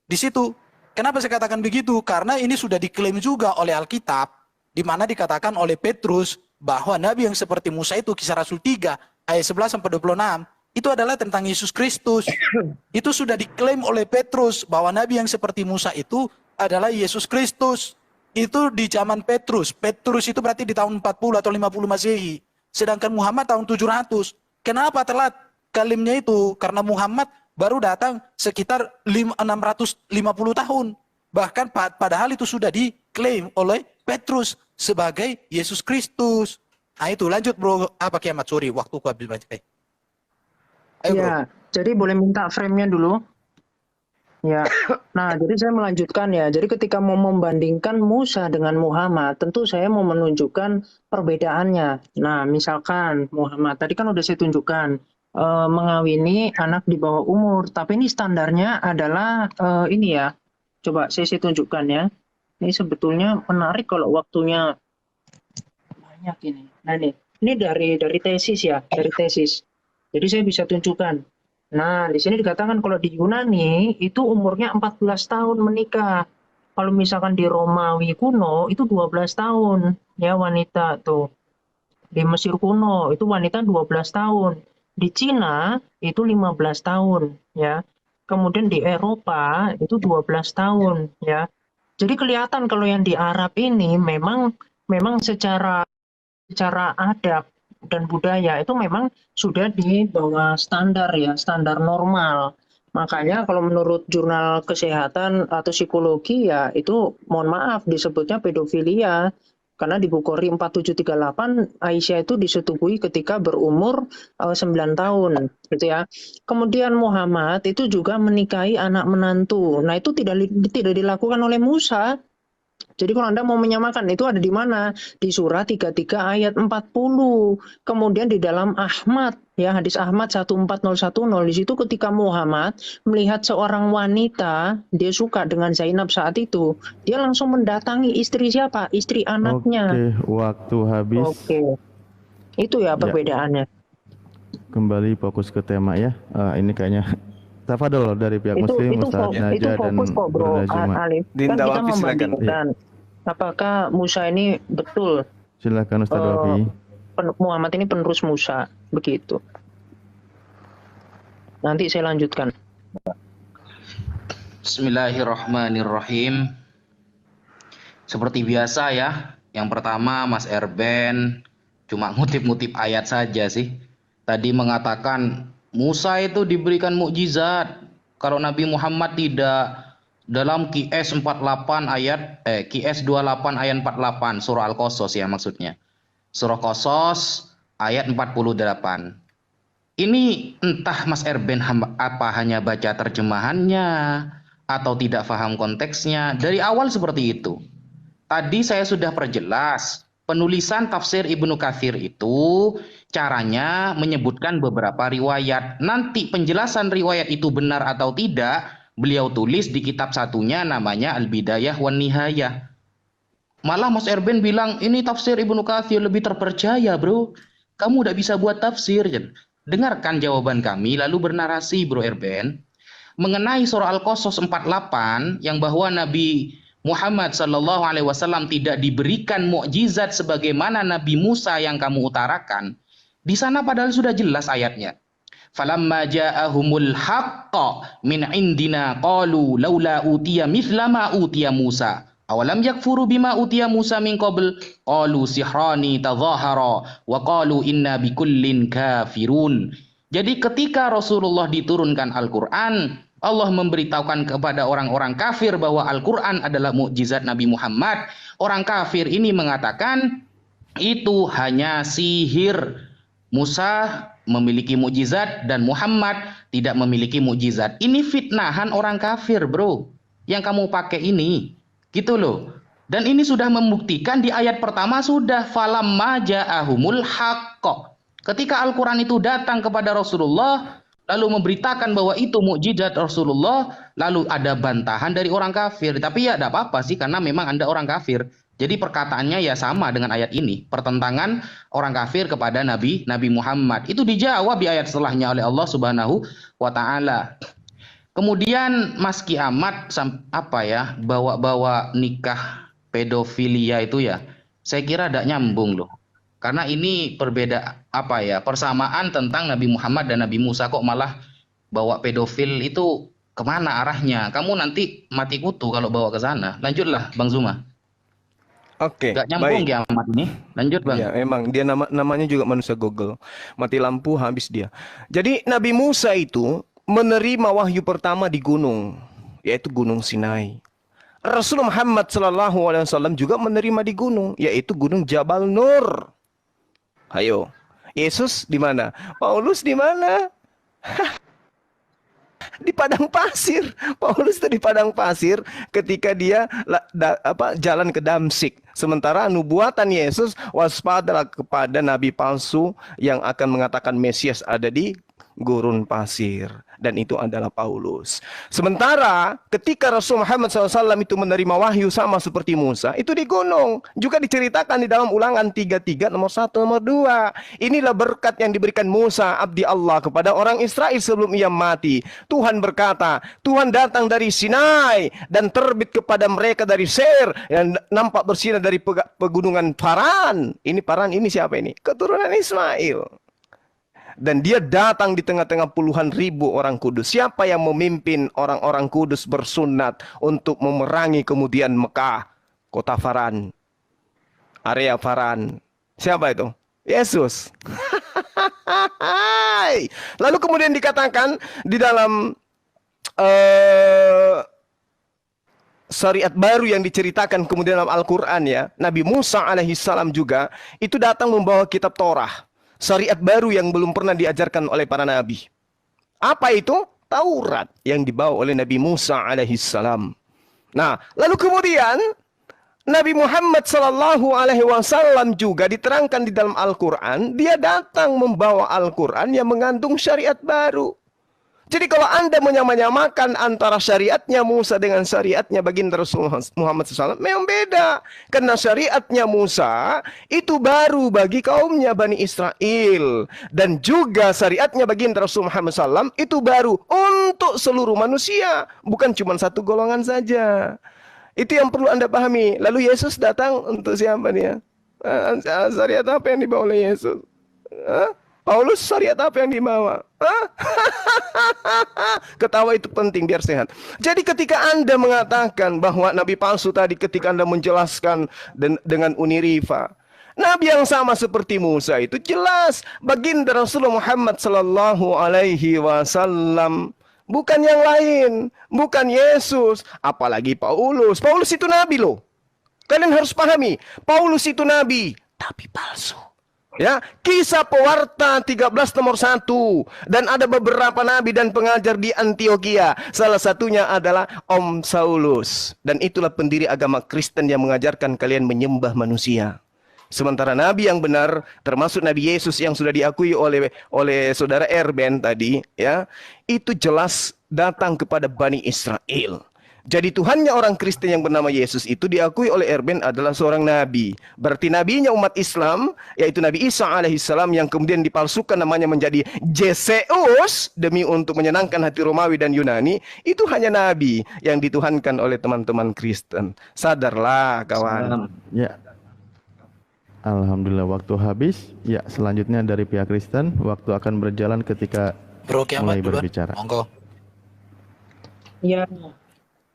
Di situ. Kenapa saya katakan begitu? Karena ini sudah diklaim juga oleh Alkitab, di mana dikatakan oleh Petrus bahwa Nabi yang seperti Musa itu, Kisah Rasul 3 ayat 11 sampai 26, itu adalah tentang Yesus Kristus. Itu sudah diklaim oleh Petrus bahwa Nabi yang seperti Musa itu adalah Yesus Kristus. Itu di zaman Petrus. Petrus itu berarti di tahun 40 atau 50 Masehi. Sedangkan Muhammad tahun 700. Kenapa telat klaimnya itu? Karena Muhammad baru datang sekitar 650 tahun. Bahkan padahal itu sudah diklaim oleh Petrus sebagai Yesus Kristus. Nah itu lanjut Bro, apa Kiamat? Sorry, waktuku habis baca. Ayo, Ya, jadi boleh minta frame-nya dulu. Ya, nah jadi saya melanjutkan ya. Jadi ketika mau membandingkan Musa dengan Muhammad, tentu saya mau menunjukkan perbedaannya. Nah, misalkan Muhammad, tadi kan udah saya tunjukkan. mengawini anak di bawah umur. Tapi ini standarnya adalah ini ya. Coba saya tunjukkan ya. Ini sebetulnya menarik kalau waktunya banyak ini. Nah ini dari tesis ya, dari tesis. Jadi saya bisa tunjukkan. Nah, di sini dikatakan kalau di Yunani itu umurnya 14 tahun menikah. Kalau misalkan di Romawi kuno itu 12 tahun ya wanita tuh. Di Mesir kuno itu wanita 12 tahun. Di Cina itu 15 tahun ya. Kemudian di Eropa itu 12 tahun ya. Jadi kelihatan kalau yang di Arab ini memang secara adab dan budaya itu memang sudah di bawah standar ya, standar normal. Makanya kalau menurut jurnal kesehatan atau psikologi ya itu mohon maaf disebutnya pedofilia. Karena di Bukhari 4738 Aisyah itu disetujui ketika berumur 9 tahun gitu ya. Kemudian Muhammad itu juga menikahi anak menantu. Nah, itu tidak dilakukan oleh Musa. Jadi kalau Anda mau menyamakan itu ada di mana? Di surah 33 ayat 40. Kemudian di dalam Ahmad, ya hadis Ahmad 14010, di situ ketika Muhammad melihat seorang wanita, dia suka dengan Zainab saat itu, dia langsung mendatangi istri siapa? Istri anaknya. Oke, waktu habis. Oke. Itu ya perbedaannya. Kembali fokus ke tema ya. Ini kayaknya tafadhol dari pihak Muslim, Ustaz Naja dan Bro Alif. Kan kita membandingkan apakah Musa ini betul. Silakan Ustaz Wafi. Muhammad ini penerus Musa, begitu. Nanti saya lanjutkan. Bismillahirrahmanirrahim. Seperti biasa ya, yang pertama Mas Erben cuma ngutip-ngutip ayat saja sih. Tadi mengatakan Musa itu diberikan mukjizat. Kalau Nabi Muhammad tidak, dalam QS 28 ayat QS 28 ayat 48 surah Al-Qasas ya maksudnya. Surah Qasas ayat 48. Ini entah Mas Erben apa hanya baca terjemahannya atau tidak paham konteksnya. Dari awal seperti itu. Tadi saya sudah perjelas. Penulisan tafsir Ibnu Katsir itu caranya menyebutkan beberapa riwayat. Nanti penjelasan riwayat itu benar atau tidak, beliau tulis di kitab satunya namanya Al-Bidayah wan Nihayah. Malah Mas Erben bilang, ini tafsir Ibnu Katsir lebih terpercaya bro. Kamu udah bisa buat tafsir. Dengarkan jawaban kami lalu bernarasi Bro Erben. Mengenai surah Al-Qasas 48 yang bahwa Nabi Muhammad sallallahu alaihi wasallam tidak diberikan mukjizat sebagaimana Nabi Musa yang kamu utarakan. Di sana padahal sudah jelas ayatnya. Falamma ja'ahumul haqqu min indina qalu laula utiya mithla ma utiya Musa. Awalam yakfuru bima utiya Musa min qabl qalu sihrani tadhahara wa qalu inna bikullin kafirun. Jadi ketika Rasulullah diturunkan Al-Qur'an, Allah memberitahukan kepada orang-orang kafir bahwa Al-Quran adalah mukjizat Nabi Muhammad. Orang kafir ini mengatakan itu hanya sihir. Musa memiliki mukjizat dan Muhammad tidak memiliki mukjizat. Ini fitnahan orang kafir bro. Yang kamu pakai ini. Gitu loh. Dan ini sudah membuktikan di ayat pertama sudah. Falamma ja'ahumul haqqo. Ketika Al-Quran itu datang kepada Rasulullah, lalu memberitakan bahwa itu mukjizat Rasulullah, lalu ada bantahan dari orang kafir. Tapi ya tidak apa-apa sih, karena memang Anda orang kafir. Jadi perkataannya ya sama dengan ayat ini. Pertentangan orang kafir kepada Nabi Muhammad. Itu dijawab di ayat setelahnya oleh Allah Subhanahu wa Ta'ala. Kemudian Mas Kiamat bawa-bawa nikah pedofilia itu ya. Saya kira tidak nyambung loh. Karena ini persamaan tentang Nabi Muhammad dan Nabi Musa, kok malah bawa pedofil itu kemana arahnya? Kamu nanti mati kutu kalau bawa ke sana. Lanjutlah Bang Zuma. Oke, Gak nyambung kiamat ini. Lanjut Bang. Ya, emang dia namanya juga manusia Google. Mati lampu habis dia. Jadi Nabi Musa itu menerima wahyu pertama di gunung, yaitu Gunung Sinai. Rasul Muhammad SAW juga menerima di gunung, yaitu Gunung Jabal Nur. Ayo, Yesus di mana? Paulus di mana? Di padang pasir. Paulus itu di padang pasir ketika dia jalan ke Damsik. Sementara nubuatan Yesus waspadalah kepada nabi palsu yang akan mengatakan Mesias ada di gurun pasir. Dan itu adalah Paulus. Sementara ketika Rasul Muhammad SAW itu menerima wahyu sama seperti Musa, itu di gunung. Juga diceritakan di dalam Ulangan 33 nomor 1, nomor 2. Inilah berkat yang diberikan Musa, abdi Allah, kepada orang Israel sebelum ia mati. Tuhan berkata, Tuhan datang dari Sinai dan terbit kepada mereka dari Seir yang nampak bersinar dari pegunungan Paran. Ini Paran, ini siapa ini? Keturunan Ismail. Dan dia datang di tengah-tengah puluhan ribu orang kudus. Siapa yang memimpin orang-orang kudus bersunat untuk memerangi kemudian Mekah, kota Faran, area Faran? Siapa itu? Yesus. Lalu kemudian dikatakan di dalam syariat baru yang diceritakan kemudian dalam Al-Quran, ya, Nabi Musa alaihissalam juga itu datang membawa kitab Torah. Syariat baru yang belum pernah diajarkan oleh para nabi. Apa itu? Taurat yang dibawa oleh Nabi Musa alaihissalam. Nah, lalu kemudian Nabi Muhammad sallallahu alaihi wasallam juga diterangkan di dalam Al-Quran, dia datang membawa Al-Quran yang mengandung syariat baru. Jadi kalau Anda menyamakan antara syariatnya Musa dengan syariatnya baginda Rasulullah Muhammad SAW, memang beda. Karena syariatnya Musa itu baru bagi kaumnya Bani Israel. Dan juga syariatnya baginda Rasulullah Muhammad SAW itu baru untuk seluruh manusia. Bukan cuma satu golongan saja. Itu yang perlu Anda pahami. Lalu Yesus datang untuk siapa dia? Syariat apa yang dibawa oleh Yesus? Paulus syariat apa yang dibawa? Ketawa itu penting biar sehat. Jadi ketika Anda mengatakan bahwa Nabi palsu tadi, ketika Anda menjelaskan dengan Unirifa, Nabi yang sama seperti Musa itu jelas baginda Rasulullah Muhammad sallallahu alaihi wasallam, bukan yang lain, bukan Yesus, apalagi Paulus. Paulus itu nabi loh. Kalian harus pahami, Paulus itu nabi tapi palsu. Ya, Kisah Pewarta 13 nomor 1. Dan ada beberapa nabi dan pengajar di Antioquia. Salah satunya adalah Om Saulus. Dan itulah pendiri agama Kristen yang mengajarkan kalian menyembah manusia. Sementara nabi yang benar, termasuk Nabi Yesus yang sudah diakui oleh saudara Erben tadi, ya, itu jelas datang kepada Bani Israel. Jadi Tuhannya orang Kristen yang bernama Yesus itu diakui oleh Erben adalah seorang nabi. Berarti nabinya umat Islam, yaitu Nabi Isa alaihissalam yang kemudian dipalsukan namanya menjadi Zeus demi untuk menyenangkan hati Romawi dan Yunani, itu hanya nabi yang dituhankan oleh teman-teman Kristen. Sadarlah kawan. Ya. Alhamdulillah waktu habis. Ya, selanjutnya dari pihak Kristen, waktu akan berjalan ketika Bro Kiamat mulai duluan. berbicara. Monggo. Ya,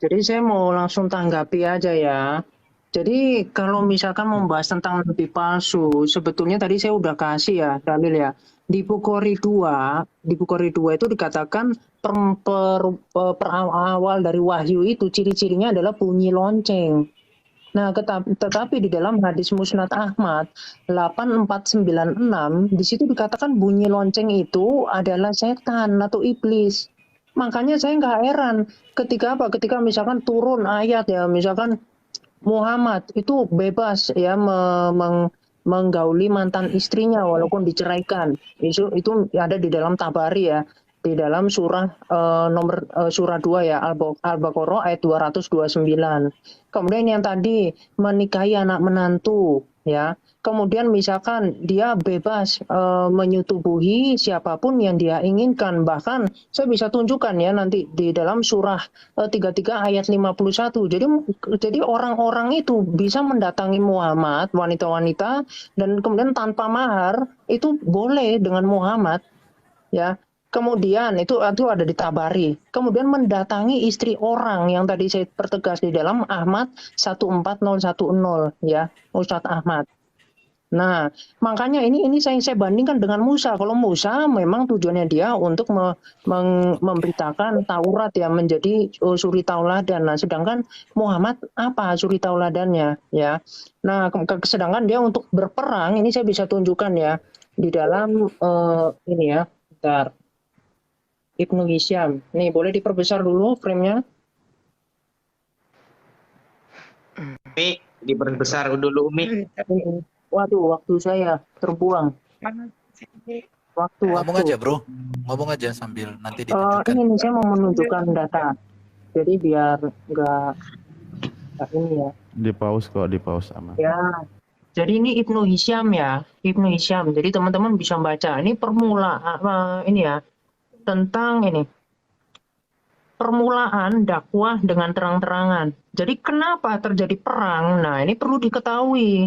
jadi saya mau langsung tanggapi aja ya. Jadi kalau misalkan membahas tentang nabi palsu, sebetulnya tadi saya udah kasih ya dalil ya. Di Bukhari 2 itu dikatakan per awal dari wahyu itu ciri-cirinya adalah bunyi lonceng. Nah, tetapi di dalam hadis Musnad Ahmad 8496 di situ dikatakan bunyi lonceng itu adalah setan atau iblis. Makanya saya nggak heran ketika misalkan turun ayat ya, misalkan Muhammad itu bebas ya menggauli mantan istrinya walaupun diceraikan. Itu ada di dalam Tabari ya, di dalam surah surah 2 ya, Al-Baqarah ayat 229. Kemudian yang tadi menikahi anak menantu ya. Kemudian misalkan dia bebas menyetubuhi siapapun yang dia inginkan. Bahkan saya bisa tunjukkan ya nanti di dalam surah 33 ayat 51. Jadi orang-orang itu bisa mendatangi Muhammad, wanita-wanita, dan kemudian tanpa mahar itu boleh dengan Muhammad ya. Kemudian itu ada di Tabari. Kemudian mendatangi istri orang yang tadi saya pertegas di dalam Ahmad 14010 ya, Ustadz Ahmad. Nah, makanya ini saya bandingkan dengan Musa. Kalau Musa memang tujuannya dia untuk memberitakan Taurat ya, menjadi suri tauladan. Nah, sedangkan Muhammad apa suri tauladannya ya. Nah, sedangkan dia untuk berperang ini saya bisa tunjukkan ya di dalam ini ya. Bentar. Ibnu Hisham. Nih, boleh diperbesar dulu frame-nya. Umi, diperbesar dulu Umi. Waduh, waktu saya terbuang. Ngomong waktu. aja bro, ngomong aja sambil nanti ditunjukkan. Ini nih saya mau menunjukkan data. Jadi biar nggak ini ya. Di pause kok, di pause aman. Ya. Jadi ini Ibnu Hisham ya, Ibnu Hisham. Jadi teman-teman bisa baca. Ini ini ya tentang ini permulaan dakwah dengan terang-terangan. Jadi kenapa terjadi perang? Nah, ini perlu diketahui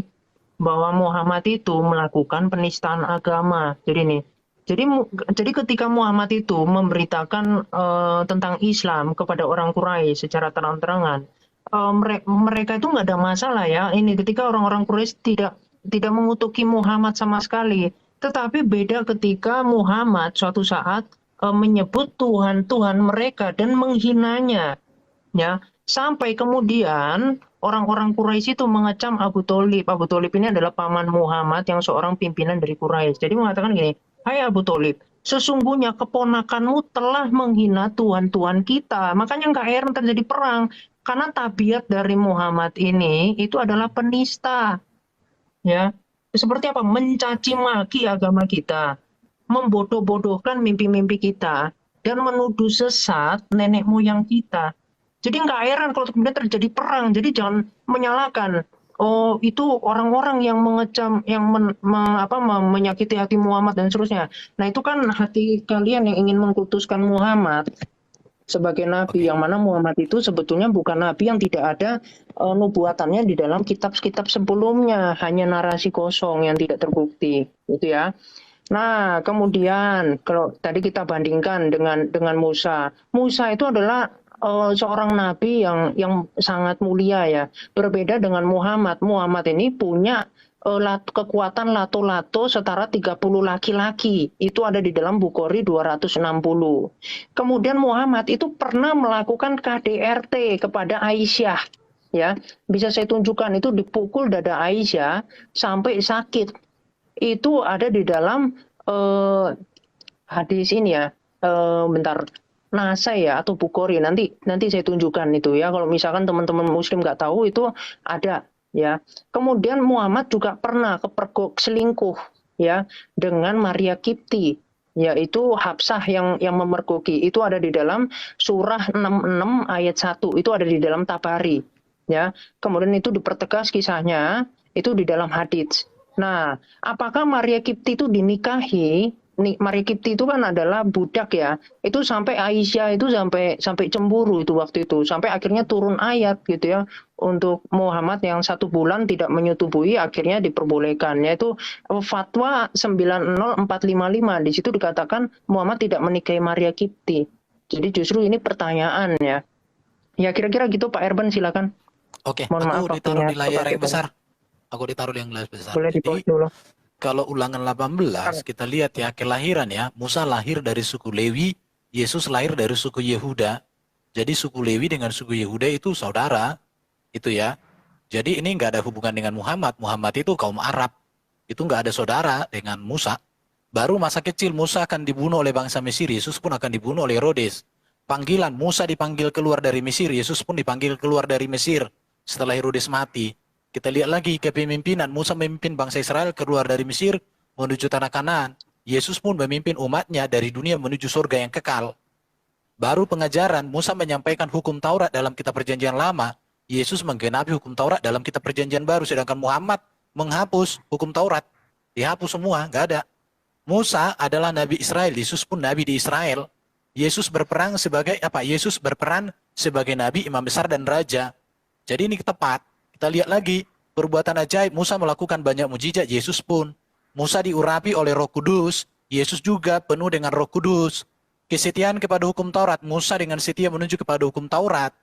bahwa Muhammad itu melakukan penistaan agama. Jadi nih, jadi ketika Muhammad itu memberitakan tentang Islam kepada orang Quraisy secara terang-terangan, mereka itu nggak ada masalah ya. Ini ketika orang-orang Quraisy tidak mengutuki Muhammad sama sekali. Tetapi beda ketika Muhammad suatu saat menyebut Tuhan mereka dan menghinanya, ya sampai kemudian orang-orang Quraisy itu mengecam Abu Thalib. Abu Thalib ini adalah paman Muhammad yang seorang pimpinan dari Quraisy. Jadi mengatakan gini, hai Abu Thalib, sesungguhnya keponakanmu telah menghina Tuhan kita. Makanya nggak heran terjadi perang, karena tabiat dari Muhammad ini itu adalah penista, ya seperti apa, mencaci maki agama kita, membodoh-bodohkan mimpi-mimpi kita, dan menuduh sesat nenek moyang kita. Jadi nggak heran kalau kemudian terjadi perang. Jadi jangan menyalahkan, oh itu orang-orang yang mengecam, yang menyakiti hati Muhammad dan seterusnya. Nah itu kan hati kalian yang ingin mengkultuskan Muhammad sebagai nabi, yang mana Muhammad itu sebetulnya bukan nabi, yang tidak ada nubuatannya di dalam kitab-kitab sebelumnya, hanya narasi kosong yang tidak terbukti, gitu ya. Nah, kemudian kalau tadi kita bandingkan dengan Musa. Musa itu adalah seorang nabi yang sangat mulia ya. Berbeda dengan Muhammad. Muhammad ini punya kekuatan lato-lato setara 30 laki-laki. Itu ada di dalam Bukhari 260. Kemudian Muhammad itu pernah melakukan KDRT kepada Aisyah. Ya, bisa saya tunjukkan, itu dipukul dada Aisyah sampai sakit. Itu ada di dalam hadis ini ya, bentar, Nasai ya atau Bukhari, nanti saya tunjukkan itu ya, kalau misalkan teman-teman muslim nggak tahu itu ada ya. Kemudian Muhammad juga pernah kepergok selingkuh ya dengan Maria Kipti, yaitu Hafsah yang memergoki. Itu ada di dalam surah 66 ayat 1, itu ada di dalam Tabari ya. Kemudian itu dipertegas kisahnya itu di dalam hadits. Nah, apakah Maria Kipti itu dinikahi? Maria Kipti itu kan adalah budak ya. Itu sampai Aisyah itu sampai cemburu itu waktu itu. Sampai akhirnya turun ayat gitu ya. Untuk Muhammad yang 1 bulan tidak menyetubuhi, akhirnya diperbolehkan. Yaitu fatwa 90455. Di situ dikatakan Muhammad tidak menikahi Maria Kipti. Jadi justru ini pertanyaan ya. Ya kira-kira gitu Pak Erban, silakan. Oke, Mohon maaf aku ditaruh di layar yang waktunya besar. Aku ditaruh di yang layar besar. Boleh di-pause dulu. Kalau ulangan 18, kita lihat ya kelahiran ya. Musa lahir dari suku Lewi, Yesus lahir dari suku Yehuda. Jadi suku Lewi dengan suku Yehuda itu saudara, itu ya. Jadi ini nggak ada hubungan dengan Muhammad. Muhammad itu kaum Arab. Itu nggak ada saudara dengan Musa. Baru masa kecil Musa akan dibunuh oleh bangsa Mesir, Yesus pun akan dibunuh oleh Herodes. Panggilan Musa dipanggil keluar dari Mesir, Yesus pun dipanggil keluar dari Mesir setelah Herodes mati. Kita lihat lagi kepemimpinan, Musa memimpin bangsa Israel keluar dari Mesir menuju tanah Kanaan. Yesus pun memimpin umatnya dari dunia menuju surga yang kekal. Baru pengajaran, Musa menyampaikan hukum Taurat dalam kitab perjanjian lama. Yesus menggenapi hukum Taurat dalam kitab perjanjian baru. Sedangkan Muhammad menghapus hukum Taurat. Dihapus semua, nggak ada. Musa adalah Nabi Israel, Yesus pun Nabi di Israel. Yesus berperan sebagai apa? Yesus berperan sebagai Nabi, Imam Besar dan Raja. Jadi ini tepat. Kita lihat lagi, perbuatan ajaib, Musa melakukan banyak mujizat, Yesus pun. Musa diurapi oleh Roh Kudus, Yesus juga penuh dengan Roh Kudus. Kesetiaan kepada hukum Taurat, Musa dengan setia menuju kepada hukum Taurat.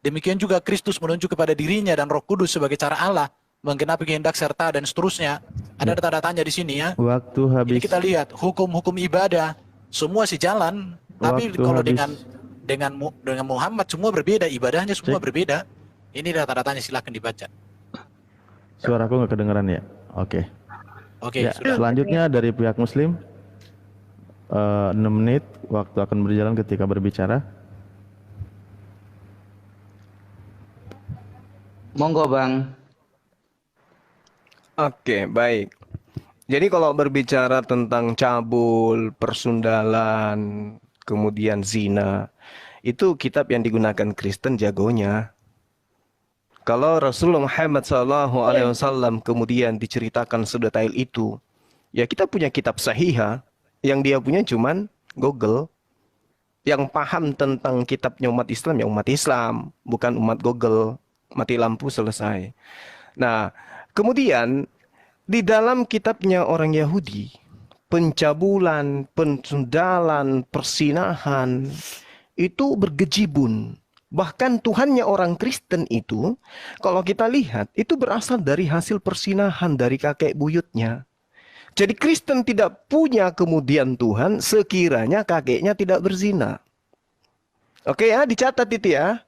Demikian juga Kristus menuju kepada dirinya dan Roh Kudus sebagai cara Allah, menggenapi kehendak serta dan seterusnya. Ada tanda tanya di sini ya. Waktu habis. Jadi kita lihat hukum-hukum ibadah, semua sejalan. Tapi kalau habis. dengan Muhammad semua berbeda, ibadahnya semua berbeda. Ini data-datanya, silahkan dibaca. Suaraku nggak kedengeran ya? Oke. Oke, Ya, sudah. selanjutnya dari pihak Muslim, 6 menit waktu akan berjalan ketika berbicara. Monggo Bang. Oke, baik. Jadi kalau berbicara tentang cabul, persundalan, kemudian zina, itu kitab yang digunakan Kristen jagonya. Kalau Rasulullah Muhammad SAW kemudian diceritakan sedetail itu, ya kita punya kitab sahihah, yang dia punya cuman Google. Yang paham tentang kitabnya umat Islam, ya umat Islam, bukan umat Google. Mati lampu selesai. Nah, kemudian di dalam kitabnya orang Yahudi, pencabulan, pensundalan, persinahan, itu bergejibun. Bahkan Tuhannya orang Kristen itu, kalau kita lihat, itu berasal dari hasil persinahan dari kakek buyutnya. Jadi Kristen tidak punya kemudian Tuhan sekiranya kakeknya tidak berzina. Oke ya, dicatat itu ya.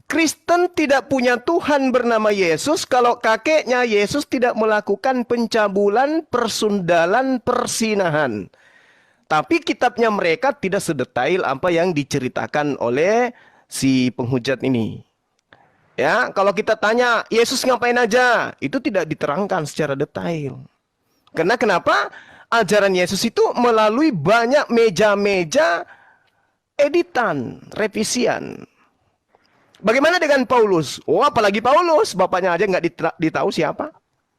Kristen tidak punya Tuhan bernama Yesus kalau kakeknya Yesus tidak melakukan pencabulan, persundalan, persinahan. Tapi kitabnya mereka tidak sedetail apa yang diceritakan oleh si penghujat ini. Ya, kalau kita tanya, Yesus ngapain aja? Itu tidak diterangkan secara detail. Karena kenapa? Ajaran Yesus itu melalui banyak meja-meja editan, revisian. Bagaimana dengan Paulus? Oh, apalagi Paulus, bapaknya aja nggak ditahu siapa.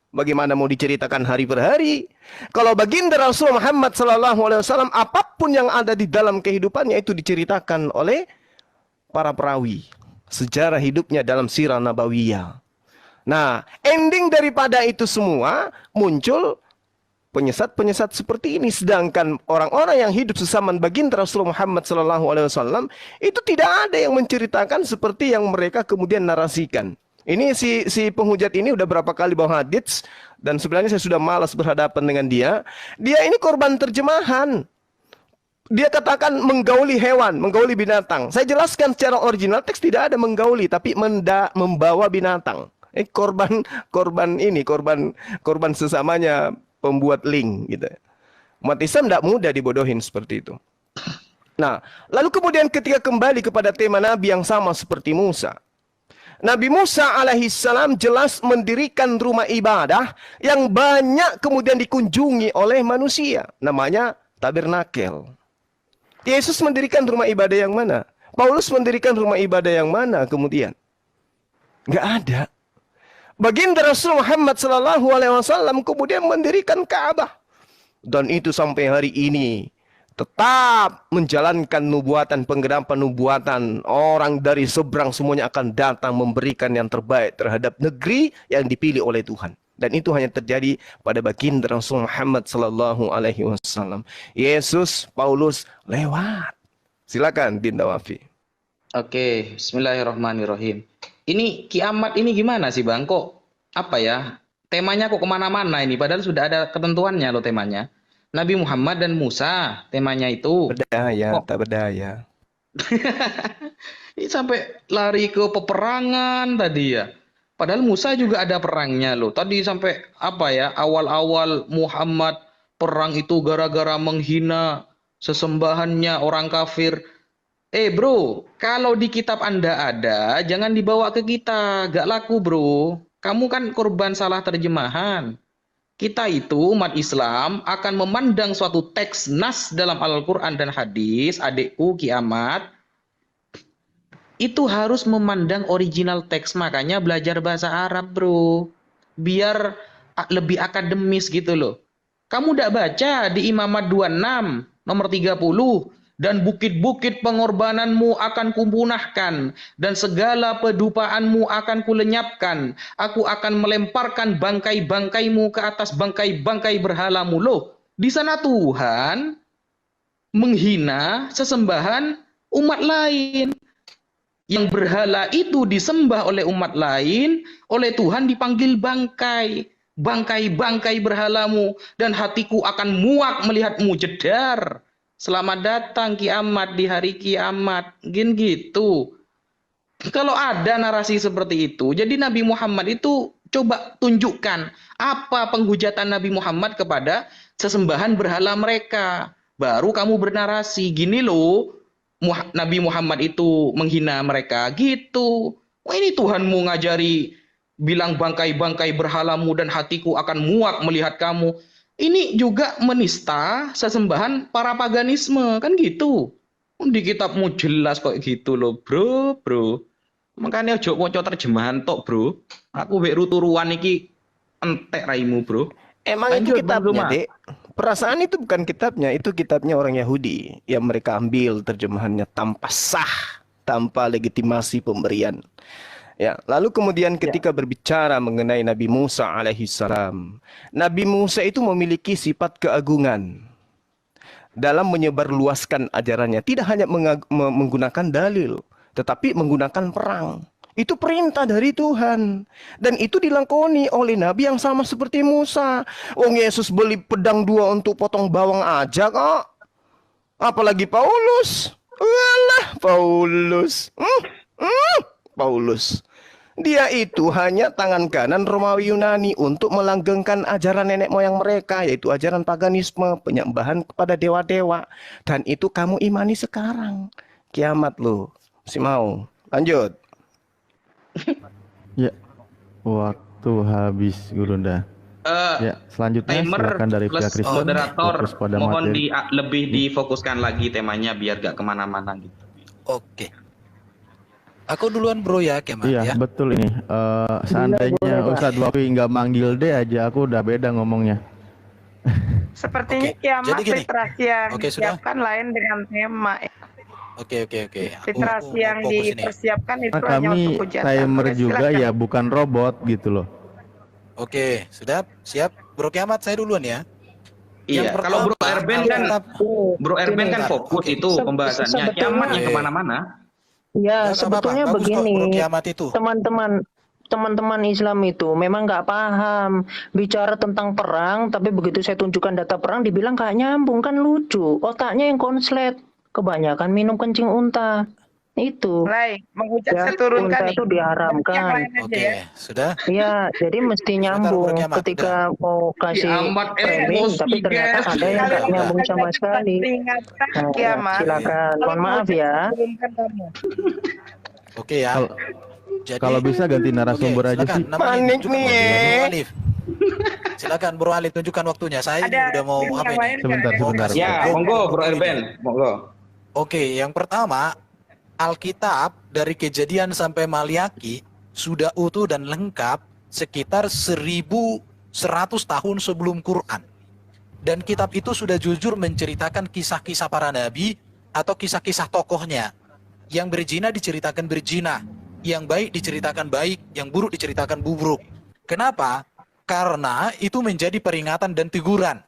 Bagaimana mau diceritakan hari per hari? Kalau baginda Rasul Muhammad SAW, apapun yang ada di dalam kehidupannya itu diceritakan oleh para perawi. Sejarah hidupnya dalam sirah nabawiyah. Nah, ending daripada itu semua muncul penyesat-penyesat seperti ini. Sedangkan orang-orang yang hidup sesaman baginda Rasulullah Muhammad SAW itu tidak ada yang menceritakan seperti yang mereka kemudian narasikan. Ini si penghujat ini udah berapa kali bawa hadits dan sebenarnya saya sudah malas berhadapan dengan dia. Dia ini korban terjemahan. Dia katakan menggauli hewan, menggauli binatang. Saya jelaskan secara original teks tidak ada menggauli tapi membawa binatang. Korban sesamanya pembuat link gitu. Umat Islam tidak mudah dibodohin seperti itu. Nah, lalu kemudian ketika kembali kepada tema Nabi yang sama seperti Musa. Nabi Musa alaihissalam jelas mendirikan rumah ibadah yang banyak kemudian dikunjungi oleh manusia. Namanya tabernakel. Yesus mendirikan rumah ibadah yang mana? Paulus mendirikan rumah ibadah yang mana kemudian? Nggak ada. Baginda Rasul Muhammad SAW kemudian mendirikan Ka'bah. Dan itu sampai hari ini tetap menjalankan nubuatan, penggenapan nubuatan. Orang dari seberang semuanya akan datang memberikan yang terbaik terhadap negeri yang dipilih oleh Tuhan. Dan itu hanya terjadi pada baginda Rasul Muhammad SAW. Yesus, Paulus lewat. Silakan Dinda Wafi. Oke, bismillahirrahmanirrahim. Ini kiamat ini gimana sih Bang? Kok apa ya? Temanya kok kemana-mana ini? Padahal sudah ada ketentuannya loh temanya. Nabi Muhammad dan Musa temanya itu. Berdaya, tak berdaya. Ini sampai lari ke peperangan tadi ya. Padahal Musa juga ada perangnya loh. Tadi sampai apa ya? Awal-awal Muhammad perang itu gara-gara menghina sesembahannya orang kafir. Bro, kalau di kitab Anda ada, jangan dibawa ke kita. Gak laku bro. Kamu kan korban salah terjemahan. Kita itu umat Islam akan memandang suatu teks nas dalam Al-Quran dan hadis, adikku kiamat, itu harus memandang original teks. Makanya belajar bahasa Arab bro. Biar lebih akademis gitu loh. Kamu udah baca di Imamat 26 nomor 30. Dan bukit-bukit pengorbananmu akan kupunahkan, dan segala pedupaanmu akan kulenyapkan. Aku akan melemparkan bangkai-bangkaimu ke atas bangkai-bangkai berhalamu. Loh, di sana Tuhan menghina sesembahan umat lain. Yang berhala itu disembah oleh umat lain, oleh Tuhan dipanggil bangkai. Bangkai-bangkai berhalamu, dan hatiku akan muak melihatmu jedar. Selamat datang kiamat di hari kiamat. Gitu. Kalau ada narasi seperti itu, jadi Nabi Muhammad itu coba tunjukkan apa penghujatan Nabi Muhammad kepada sesembahan berhala mereka. Baru kamu bernarasi, gini loh, Nabi Muhammad itu menghina mereka. Gitu. Wah, ini Tuhanmu ngajari bilang bangkai-bangkai berhalamu dan hatiku akan muak melihat kamu. ini juga menista sesembahan para paganisme, kan gitu. Di kitabmu jelas kok gitu loh, bro. Makanya ojo waca terjemahan tok, bro. Aku wek ruturuan iki entek raimu, bro. Emang itu Lanjut, Bang kitabnya, Zuma. Dek. Perasaan itu bukan kitabnya, itu kitabnya orang Yahudi yang mereka ambil terjemahannya tanpa sah, tanpa legitimasi pemberian. Ya, lalu kemudian ketika berbicara mengenai Nabi Musa alaihissalam, Nabi Musa itu memiliki sifat keagungan dalam menyebarluaskan ajarannya, tidak hanya menggunakan dalil, tetapi menggunakan perang. Itu perintah dari Tuhan. Dan itu dilakoni oleh Nabi yang sama seperti Musa. Wong Yesus beli pedang 2 untuk potong bawang aja kok. Apalagi Paulus. Walah, Paulus. Paulus. Dia itu hanya tangan kanan Romawi Yunani untuk melanggengkan ajaran nenek moyang mereka, yaitu ajaran paganisme, penyembahan kepada dewa-dewa. Dan itu kamu imani sekarang. Kiamat lo. Masih mau. Lanjut. Ya, waktu habis Gurunda. Ya, selanjutnya Timer silakan dari plus pihak Kristen. moderator, Fokus pada mohon materi. lebih difokuskan lagi temanya biar gak kemana-mana gitu. Oke. Aku duluan bro ya, Kemal Iya, ya. betul ini. Seandainya Ustadz Wafi nggak manggil D aja, aku udah beda ngomongnya. Sepertinya Oke, kiamat jadi gini. literasi yang Oke, sudah. disiapkan lain dengan tema. Oke. Literasi yang fokus ini. dipersiapkan itu Nah, hanya kami untuk hujatan. timer Oke, juga silakan. ya, bukan robot gitu loh. Oke, sudah siap. Bro Kiamat saya duluan ya. Iya, kalau Bro Erben kan Bro Erben kan Bentar, fokus oke. itu pembahasannya. Sebetulnya- Kiamat yang Oke. kemana-mana. Ya, Nggak apa-apa, sebetulnya bagus kok, begini, Bro Kiamat itu. teman-teman Islam itu memang nggak paham bicara tentang perang, tapi begitu saya tunjukkan data perang, dibilang nggak nyambung, kan lucu. Otaknya yang konslet, kebanyakan minum kencing unta. Itu. Mulai menghujat Ya, saya turunkan unta nih. itu Yang diharamkan. lain aja Oke, ya. sudah. Iya, jadi mesti nyambung Bro Kiamat, ketika mau kasih Kiamat framing, emosi, tapi ternyata guys. ada yang nggak Udah. nyambung sama sekali. Peringatan Nah, kiamat. silakan, mohon Kalau maaf menghujat ya. saya turunkan kamu. Oke ya. Kalau Jadi kalau bisa ganti narasumber oke, aja silakan, sih. nama Panik tunjukkan nih. waktunya, Bro Alif. Silakan Bro Alif tunjukkan waktunya. Saya ini Ada udah mau yang apa lain ini? Sebentar, nggak? sebentar. Ya, monggo Bro Erben, monggo. Oke, yang pertama, Alkitab dari Kejadian sampai Maliaki sudah utuh dan lengkap sekitar 1100 tahun sebelum Quran. Dan kitab itu sudah jujur menceritakan kisah-kisah para nabi atau kisah-kisah tokohnya. Yang berzina diceritakan berzina, yang baik diceritakan baik, yang buruk diceritakan buruk. Kenapa? Karena itu menjadi peringatan dan teguran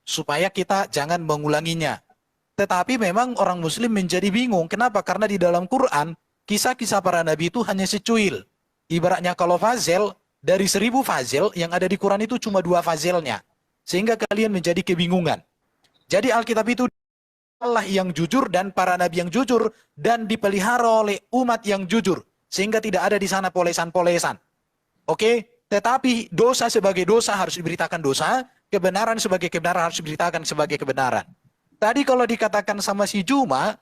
supaya kita jangan mengulanginya. Tetapi memang orang muslim menjadi bingung. Kenapa? Karena di dalam Quran, kisah-kisah para nabi itu hanya secuil. Ibaratnya kalau fazel, dari 1000 fazel yang ada di Quran itu cuma 2 fazelnya. Sehingga kalian menjadi kebingungan. Jadi Alkitab itu Allah yang jujur dan para nabi yang jujur dan dipelihara oleh umat yang jujur. Sehingga tidak ada di sana polesan-polesan. Oke? Tetapi dosa sebagai dosa harus diberitakan dosa, kebenaran sebagai kebenaran harus diberitakan sebagai kebenaran. Tadi kalau dikatakan sama si Juma,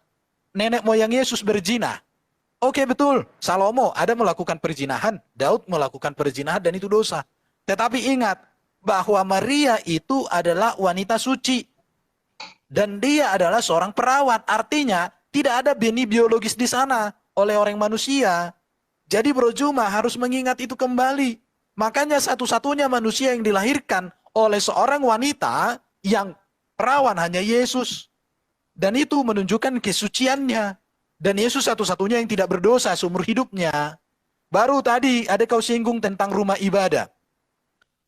nenek moyang Yesus berzina. Oke betul, Salomo ada melakukan perzinahan, Daud melakukan perzinahan dan itu dosa. Tetapi ingat bahwa Maria itu adalah wanita suci. Dan dia adalah seorang perawat, artinya tidak ada benih biologis di sana oleh orang manusia. Jadi Bro Juma harus mengingat itu kembali. Makanya satu-satunya manusia yang dilahirkan oleh seorang wanita yang perawan hanya Yesus. Dan itu menunjukkan kesuciannya. Dan Yesus satu-satunya yang tidak berdosa seumur hidupnya. Baru tadi ada kau singgung tentang rumah ibadah.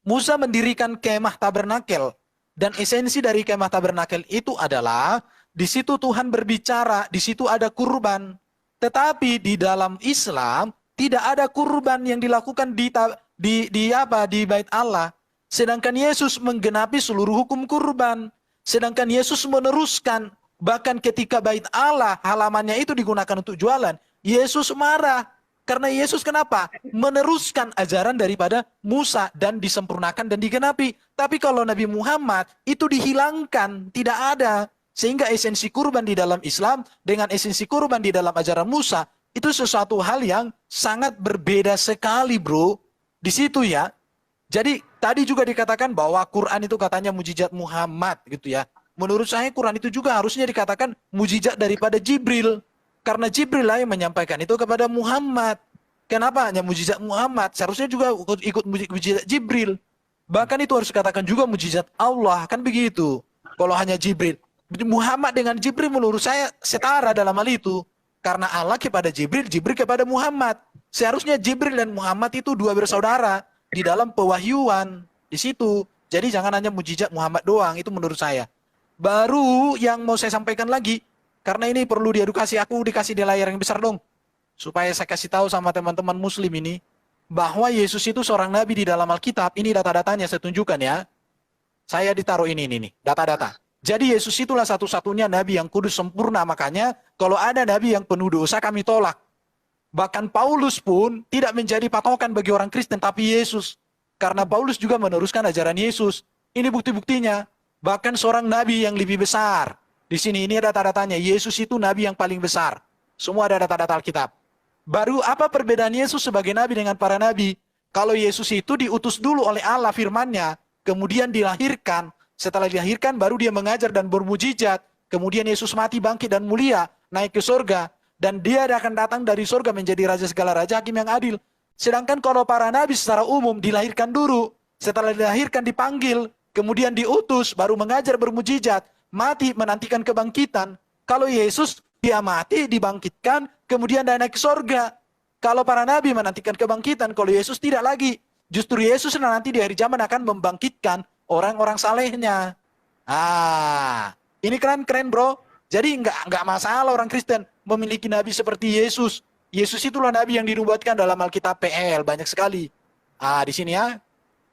Musa mendirikan kemah tabernakel. Dan esensi dari kemah tabernakel itu adalah di situ Tuhan berbicara, di situ ada kurban. Tetapi di dalam Islam tidak ada kurban yang dilakukan di bait Allah. Sedangkan Yesus menggenapi seluruh hukum kurban. Sedangkan Yesus meneruskan, bahkan ketika bait Allah halamannya itu digunakan untuk jualan, Yesus marah. Karena Yesus kenapa? Meneruskan ajaran daripada Musa dan disempurnakan dan digenapi. Tapi kalau Nabi Muhammad itu dihilangkan, tidak ada. Sehingga esensi kurban di dalam Islam dengan esensi kurban di dalam ajaran Musa itu sesuatu hal yang sangat berbeda sekali, bro. Di situ ya. Jadi Tadi juga dikatakan bahwa Quran itu katanya mujizat Muhammad gitu ya. Menurut saya Quran itu juga harusnya dikatakan mujizat daripada Jibril. Karena Jibril lah yang menyampaikan itu kepada Muhammad. Kenapa hanya mujizat Muhammad? Seharusnya juga ikut mujizat Jibril. Bahkan itu harus dikatakan juga mujizat Allah. Kan begitu. Kalau hanya Jibril. Muhammad dengan Jibril menurut saya setara dalam hal itu. Karena Allah kepada Jibril, Jibril kepada Muhammad. Seharusnya Jibril dan Muhammad itu dua bersaudara di dalam pewahyuan di situ. Jadi jangan hanya mujizat Muhammad doang, itu menurut saya. Baru yang mau saya sampaikan lagi, karena ini perlu diedukasi, aku dikasih di layar yang besar dong. Supaya saya kasih tahu sama teman-teman muslim ini, bahwa Yesus itu seorang nabi di dalam Alkitab. Ini data-datanya saya tunjukkan ya. Saya ditaruh ini nih, data-data. Jadi Yesus itulah satu-satunya nabi yang kudus sempurna, makanya kalau ada nabi yang penuh dosa kami tolak. Bahkan Paulus pun tidak menjadi patokan bagi orang Kristen, tapi Yesus. Karena Paulus juga meneruskan ajaran Yesus. Ini bukti-buktinya. Bahkan seorang nabi yang lebih besar. Di sini ini ada data-datanya. Yesus itu nabi yang paling besar. Semua ada data-data Alkitab. Baru apa perbedaan Yesus sebagai nabi dengan para nabi? Kalau Yesus itu diutus dulu oleh Allah firman-Nya, kemudian dilahirkan. Setelah dilahirkan baru dia mengajar dan bermujizat. Kemudian Yesus mati, bangkit dan mulia, naik ke surga. Dan dia akan datang dari surga menjadi raja segala raja, hakim yang adil. Sedangkan kalau para nabi secara umum dilahirkan dulu, setelah dilahirkan dipanggil, kemudian diutus, baru mengajar bermujizat, mati menantikan kebangkitan. Kalau Yesus dia mati, dibangkitkan, kemudian dia naik ke surga. Kalau para nabi menantikan kebangkitan, kalau Yesus tidak lagi. Justru Yesus nanti di hari zaman akan membangkitkan orang-orang salehnya. Ini keren bro. Jadi nggak masalah orang Kristen memiliki nabi seperti Yesus. Yesus itulah nabi yang dinubuatkan dalam Alkitab PL banyak sekali. Di sini ya,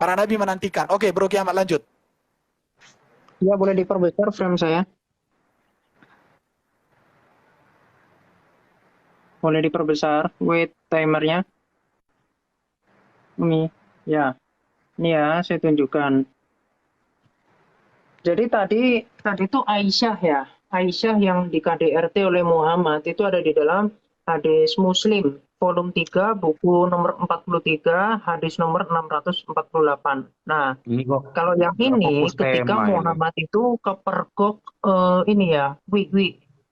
para nabi menantikan. Oke, Bro Kiamat lanjut. Ya, boleh diperbesar frame saya. Boleh diperbesar. Wait timernya. Ini ya, saya tunjukkan. Jadi tadi itu Aisyah ya. Aisyah yang di KDRT oleh Muhammad itu ada di dalam hadis Muslim volume 3 buku nomor 43 hadis nomor 648. Nah, kalau yang ini ketika Muhammad itu kepergok ini ya,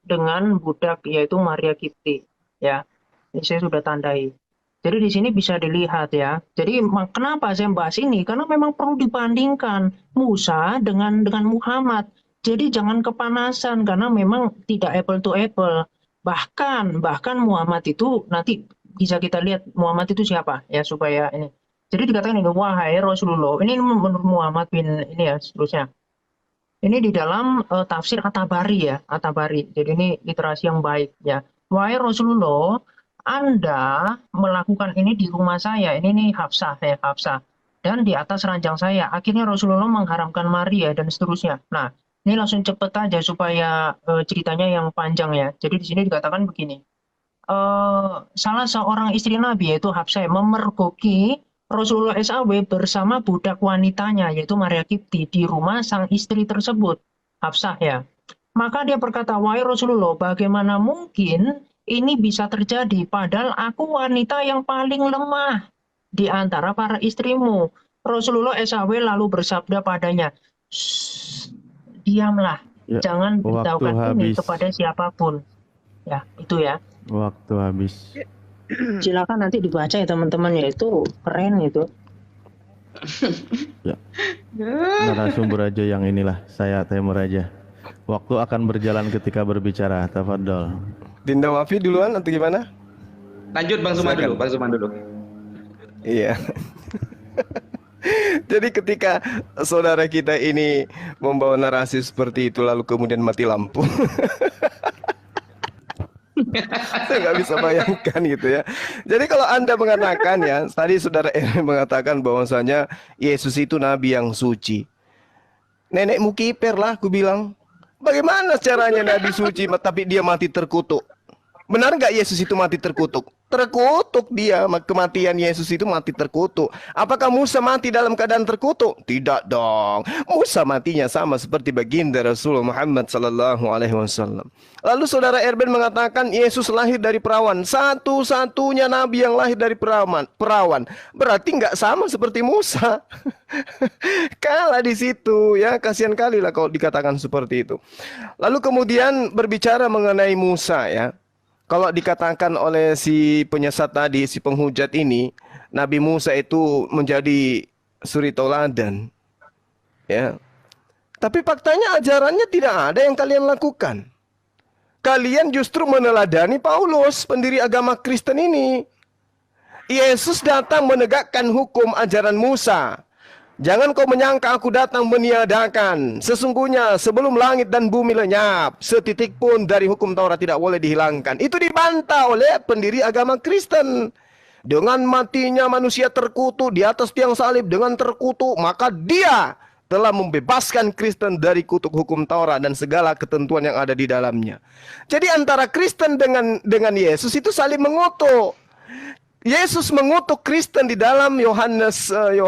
dengan budak yaitu Maria Kipti ya. Ini saya sudah tandai. Jadi di sini bisa dilihat ya. Jadi kenapa saya bahas ini? Karena memang perlu dibandingkan Musa dengan Muhammad. Jadi jangan kepanasan karena memang tidak apple to apple. Bahkan Muhammad itu nanti bisa kita lihat Muhammad itu siapa ya supaya ini. Jadi dikatakan ini wahai Rasulullah. Ini menurut Muhammad bin ini ya seterusnya. Ini di dalam tafsir At-Tabari ya, At-Tabari. Jadi ini literasi yang baik ya. Wahai Rasulullah, Anda melakukan ini di rumah saya. Ini nih Hafsah ya, Hafsah. Dan di atas ranjang saya. Akhirnya Rasulullah mengharamkan Maria dan seterusnya. Nah, ini langsung cepet aja supaya ceritanya yang panjang ya. Jadi di sini dikatakan begini. Salah seorang istri Nabi yaitu Hafsah memergoki Rasulullah SAW bersama budak wanitanya yaitu Maria Kipti di rumah sang istri tersebut. Hafsah ya. Maka dia berkata, wahai Rasulullah, bagaimana mungkin ini bisa terjadi padahal aku wanita yang paling lemah di antara para istrimu. Rasulullah SAW lalu bersabda padanya, diamlah, Ya, jangan waktu beritahukan ini habis. kepada siapapun. Ya, itu ya. Waktu habis. Silakan nanti dibaca ya teman-teman ya, itu keren itu. Ya. Narasumber aja yang inilah, saya Temur aja. Waktu akan berjalan ketika berbicara. Tafadhol. Dinda Wafi duluan atau gimana? Lanjut Bang Suman dulu, Bang Suman dulu. Iya. Jadi ketika saudara kita ini membawa narasi seperti itu lalu kemudian mati lampu. Saya nggak bisa bayangkan gitu ya. Jadi kalau Anda mengatakan ya, tadi saudara Eren mengatakan bahwasanya Yesus itu nabi yang suci. Nenekmu kiper lah, aku bilang. Bagaimana caranya nabi suci tapi dia mati terkutuk? Benar nggak Yesus itu mati terkutuk? Terkutuk dia, kematian Yesus itu mati terkutuk. Apakah Musa mati dalam keadaan terkutuk? Tidak dong. Musa matinya sama seperti baginda Rasulullah Muhammad sallallahu alaihi wasallam. Lalu saudara Erben mengatakan Yesus lahir dari perawan. Satu-satunya nabi yang lahir dari perawan. Berarti nggak sama seperti Musa. Kalah di situ ya, kasihan kali lah kalau dikatakan seperti itu. Lalu kemudian berbicara mengenai Musa ya. Kalau dikatakan oleh si penyesat tadi, si penghujat ini, Nabi Musa itu menjadi suri toladan. Ya. Tapi faktanya ajarannya tidak ada yang kalian lakukan. Kalian justru meneladani Paulus, pendiri agama Kristen ini. Yesus datang menegakkan hukum ajaran Musa. Jangan kau menyangka aku datang meniadakan. Sesungguhnya sebelum langit dan bumi lenyap, setitik pun dari hukum Taurat tidak boleh dihilangkan. Itu dibantah oleh pendiri agama Kristen. Dengan matinya manusia terkutuk di atas tiang salib, dengan terkutuk, maka dia telah membebaskan Kristen dari kutuk hukum Taurat dan segala ketentuan yang ada di dalamnya. Jadi antara Kristen dengan Yesus itu saling mengutuk. Yesus mengutuk Kristen di dalam Yohanes 7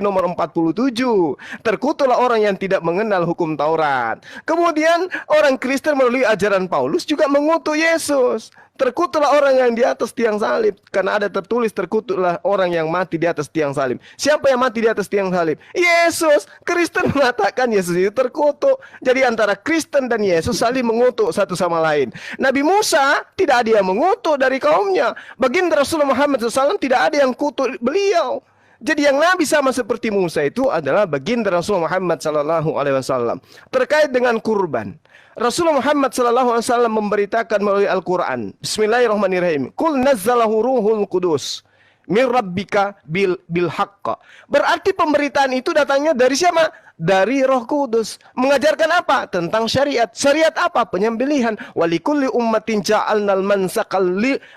nomor 47. Terkutuklah orang yang tidak mengenal hukum Taurat. Kemudian orang Kristen melalui ajaran Paulus juga mengutuk Yesus. Terkutuklah orang yang di atas tiang salib. Karena ada tertulis terkutuklah orang yang mati di atas tiang salib. Siapa yang mati di atas tiang salib? Yesus. Kristen mengatakan Yesus itu terkutuk. Jadi antara Kristen dan Yesus saling mengutuk satu sama lain. Nabi Musa tidak ada yang mengutuk dari kaumnya. Baginda Rasulullah Muhammad SAW tidak ada yang kutuk beliau. Jadi yang Nabi sama seperti Musa itu adalah baginda Rasulullah Muhammad SAW. Terkait dengan kurban, Rasulullah Muhammad SAW memberitakan melalui Al-Quran. Bismillahirrahmanirrahim. Qul nazzalahu ruhul kudus min rabbika bil haqqa. Berarti pemberitaan itu datangnya dari siapa? Dari Roh Kudus. Mengajarkan apa? Tentang syariat. Syariat apa? Penyembelihan. Walikulli ummatin ja'alnal mansakal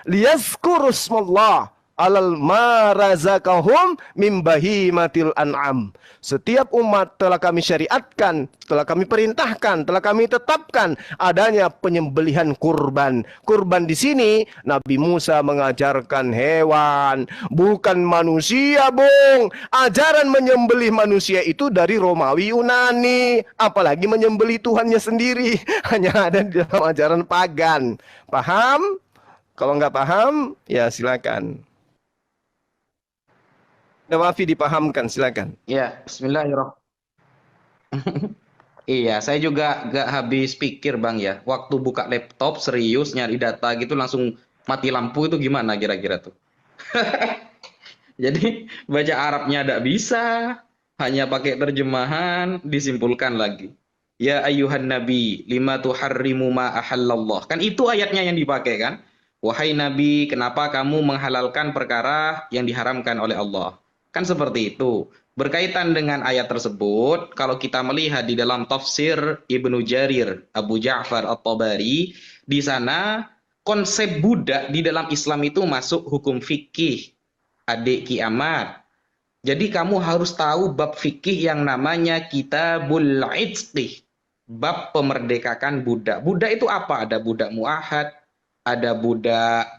liyazkuru smallah alal ma razaqahum min bahimatil an'am. Setiap umat telah kami syariatkan, telah kami perintahkan, telah kami tetapkan adanya penyembelihan kurban. Kurban di sini Nabi Musa mengajarkan hewan, bukan manusia, Bung. Ajaran menyembelih manusia itu dari Romawi Yunani, apalagi menyembelih Tuhannya sendiri. Hanya ada di dalam ajaran pagan. Paham? Kalau nggak paham, ya silakan. Nawafi dipahamkan, silakan. Ya, bismillahirrahmanirrahim. Iya, saya juga gak habis pikir Bang ya. Waktu buka laptop serius nyari data gitu langsung mati lampu itu gimana kira-kira tuh? Jadi baca Arabnya tidak bisa, hanya pakai terjemahan, disimpulkan lagi. Ya ayyuhan nabi, lima tuharrimu ma ahallallah. Kan itu ayatnya yang dipakai kan? Wahai nabi, kenapa kamu menghalalkan perkara yang diharamkan oleh Allah? Kan seperti itu. Berkaitan dengan ayat tersebut, kalau kita melihat di dalam tafsir Ibnu Jarir, Abu Ja'far At-Tabari, di sana konsep budak di dalam Islam itu masuk hukum fikih, adik kiamat. Jadi kamu harus tahu bab fikih yang namanya Kitabul Itqi, bab pemerdekakan budak. Budak itu apa? Ada budak mu'ahad, ada budak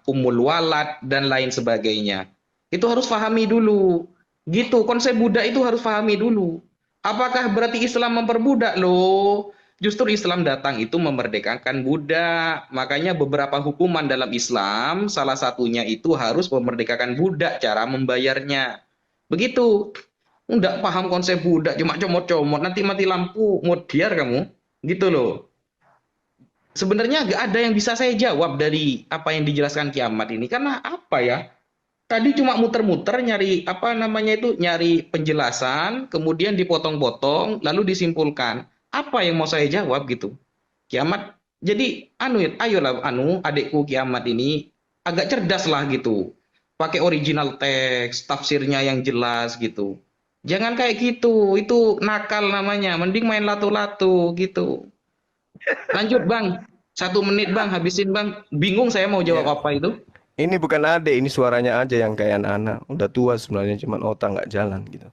ummul walad dan lain sebagainya. Itu harus pahami dulu. Gitu, konsep budak itu harus pahami dulu. Apakah berarti Islam memperbudak? Loh, justru Islam datang itu memerdekakan budak. Makanya beberapa hukuman dalam Islam, salah satunya itu harus memerdekakan budak, cara membayarnya. Begitu. Nggak paham konsep budak, cuma comot-comot, nanti mati lampu, modiar kamu. Gitu loh. Sebenarnya nggak ada yang bisa saya jawab dari apa yang dijelaskan kiamat ini. Karena apa ya? Tadi cuma muter-muter nyari nyari penjelasan, kemudian dipotong-potong, lalu disimpulkan. Apa yang mau saya jawab gitu? Kiamat. Jadi ayolah adikku kiamat ini agak cerdas lah gitu. Pakai original teks, tafsirnya yang jelas gitu. Jangan kayak gitu, itu nakal namanya. Mending main lato-lato gitu. Lanjut Bang, 1 menit Bang, habisin Bang. Bingung saya mau jawab apa itu. Ini bukan adek, ini suaranya aja yang kayak anak-anak. Udah tua sebenarnya, cuman otak nggak jalan gitu.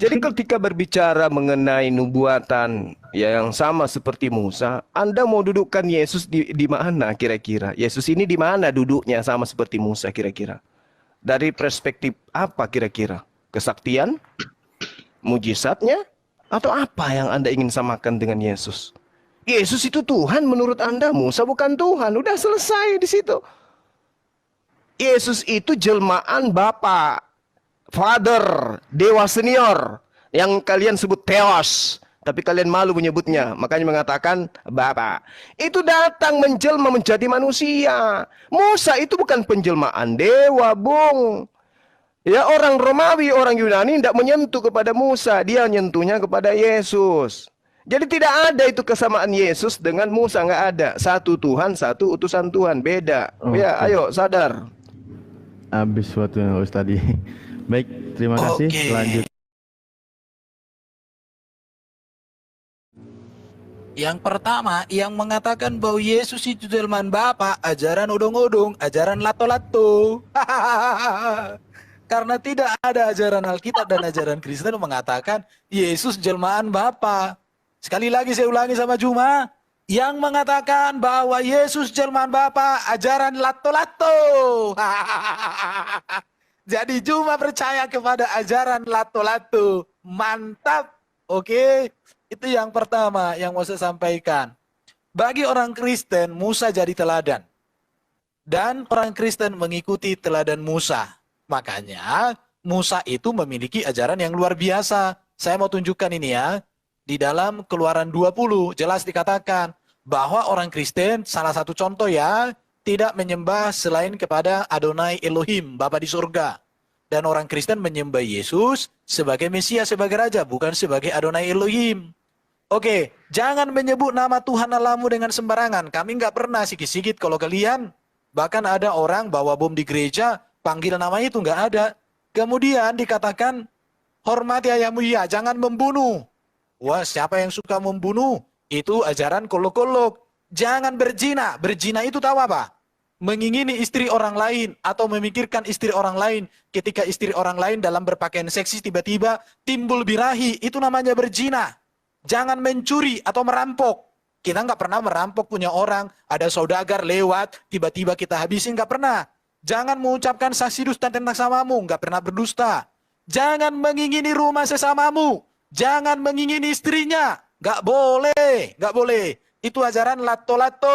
Jadi ketika berbicara mengenai nubuatan ya yang sama seperti Musa, Anda mau dudukkan Yesus di mana kira-kira? Yesus ini di mana duduknya sama seperti Musa kira-kira? Dari perspektif apa kira-kira? Kesaktian? Mujizatnya? Atau apa yang Anda ingin samakan dengan Yesus? Yesus itu Tuhan menurut Anda, Musa bukan Tuhan. Udah selesai di situ. Yesus itu jelmaan Bapa, Father, Dewa Senior, yang kalian sebut Theos, tapi kalian malu menyebutnya, makanya mengatakan Bapa. Itu datang menjelma menjadi manusia. Musa itu bukan penjelmaan dewa, Bung. Ya, orang Romawi, orang Yunani tidak menyentuh kepada Musa, dia nyentuhnya kepada Yesus. Jadi tidak ada itu kesamaan Yesus dengan Musa, nggak ada. Satu Tuhan, satu utusan Tuhan, beda. Ya, ayo sadar. Habis waktunya Ustaz tadi. Baik, terima kasih. Lanjut. Yang pertama, yang mengatakan bahwa Yesus itu jelmaan Bapa, ajaran odong-odong, ajaran lato-lato. Karena tidak ada ajaran Alkitab dan ajaran Kristen mengatakan Yesus jelmaan Bapa. Sekali lagi saya ulangi sama Juma, yang mengatakan bahwa Yesus jelmaan Bapa, ajaran lato-lato. Jadi Juma percaya kepada ajaran lato-lato. Mantap. Oke. Itu yang pertama yang mau saya sampaikan. Bagi orang Kristen, Musa jadi teladan. Dan orang Kristen mengikuti teladan Musa. Makanya Musa itu memiliki ajaran yang luar biasa. Saya mau tunjukkan ini ya. Di dalam Keluaran 20 jelas dikatakan bahwa orang Kristen, salah satu contoh ya, tidak menyembah selain kepada Adonai Elohim, Bapa di surga. Dan orang Kristen menyembah Yesus sebagai Mesias, sebagai Raja, bukan sebagai Adonai Elohim. Oke, jangan menyebut nama Tuhan Allahmu dengan sembarangan. Kami nggak pernah sikit-sikit kalau kalian. Bahkan ada orang bawa bom di gereja, panggil nama itu, nggak ada. Kemudian dikatakan, hormati ayahmu, ya, jangan membunuh. Wah, siapa yang suka membunuh? Itu ajaran kolok-kolok. Jangan berzina. Berzina itu tahu apa? Mengingini istri orang lain atau memikirkan istri orang lain. Ketika istri orang lain dalam berpakaian seksi tiba-tiba timbul birahi. Itu namanya berzina. Jangan mencuri atau merampok. Kita nggak pernah merampok punya orang. Ada saudagar lewat, tiba-tiba kita habisin, nggak pernah. Jangan mengucapkan saksi dusta tentang samamu. Nggak pernah berdusta. Jangan mengingini rumah sesamamu. Jangan mengingini istrinya. Nggak boleh. Nggak boleh. Itu ajaran lato-lato.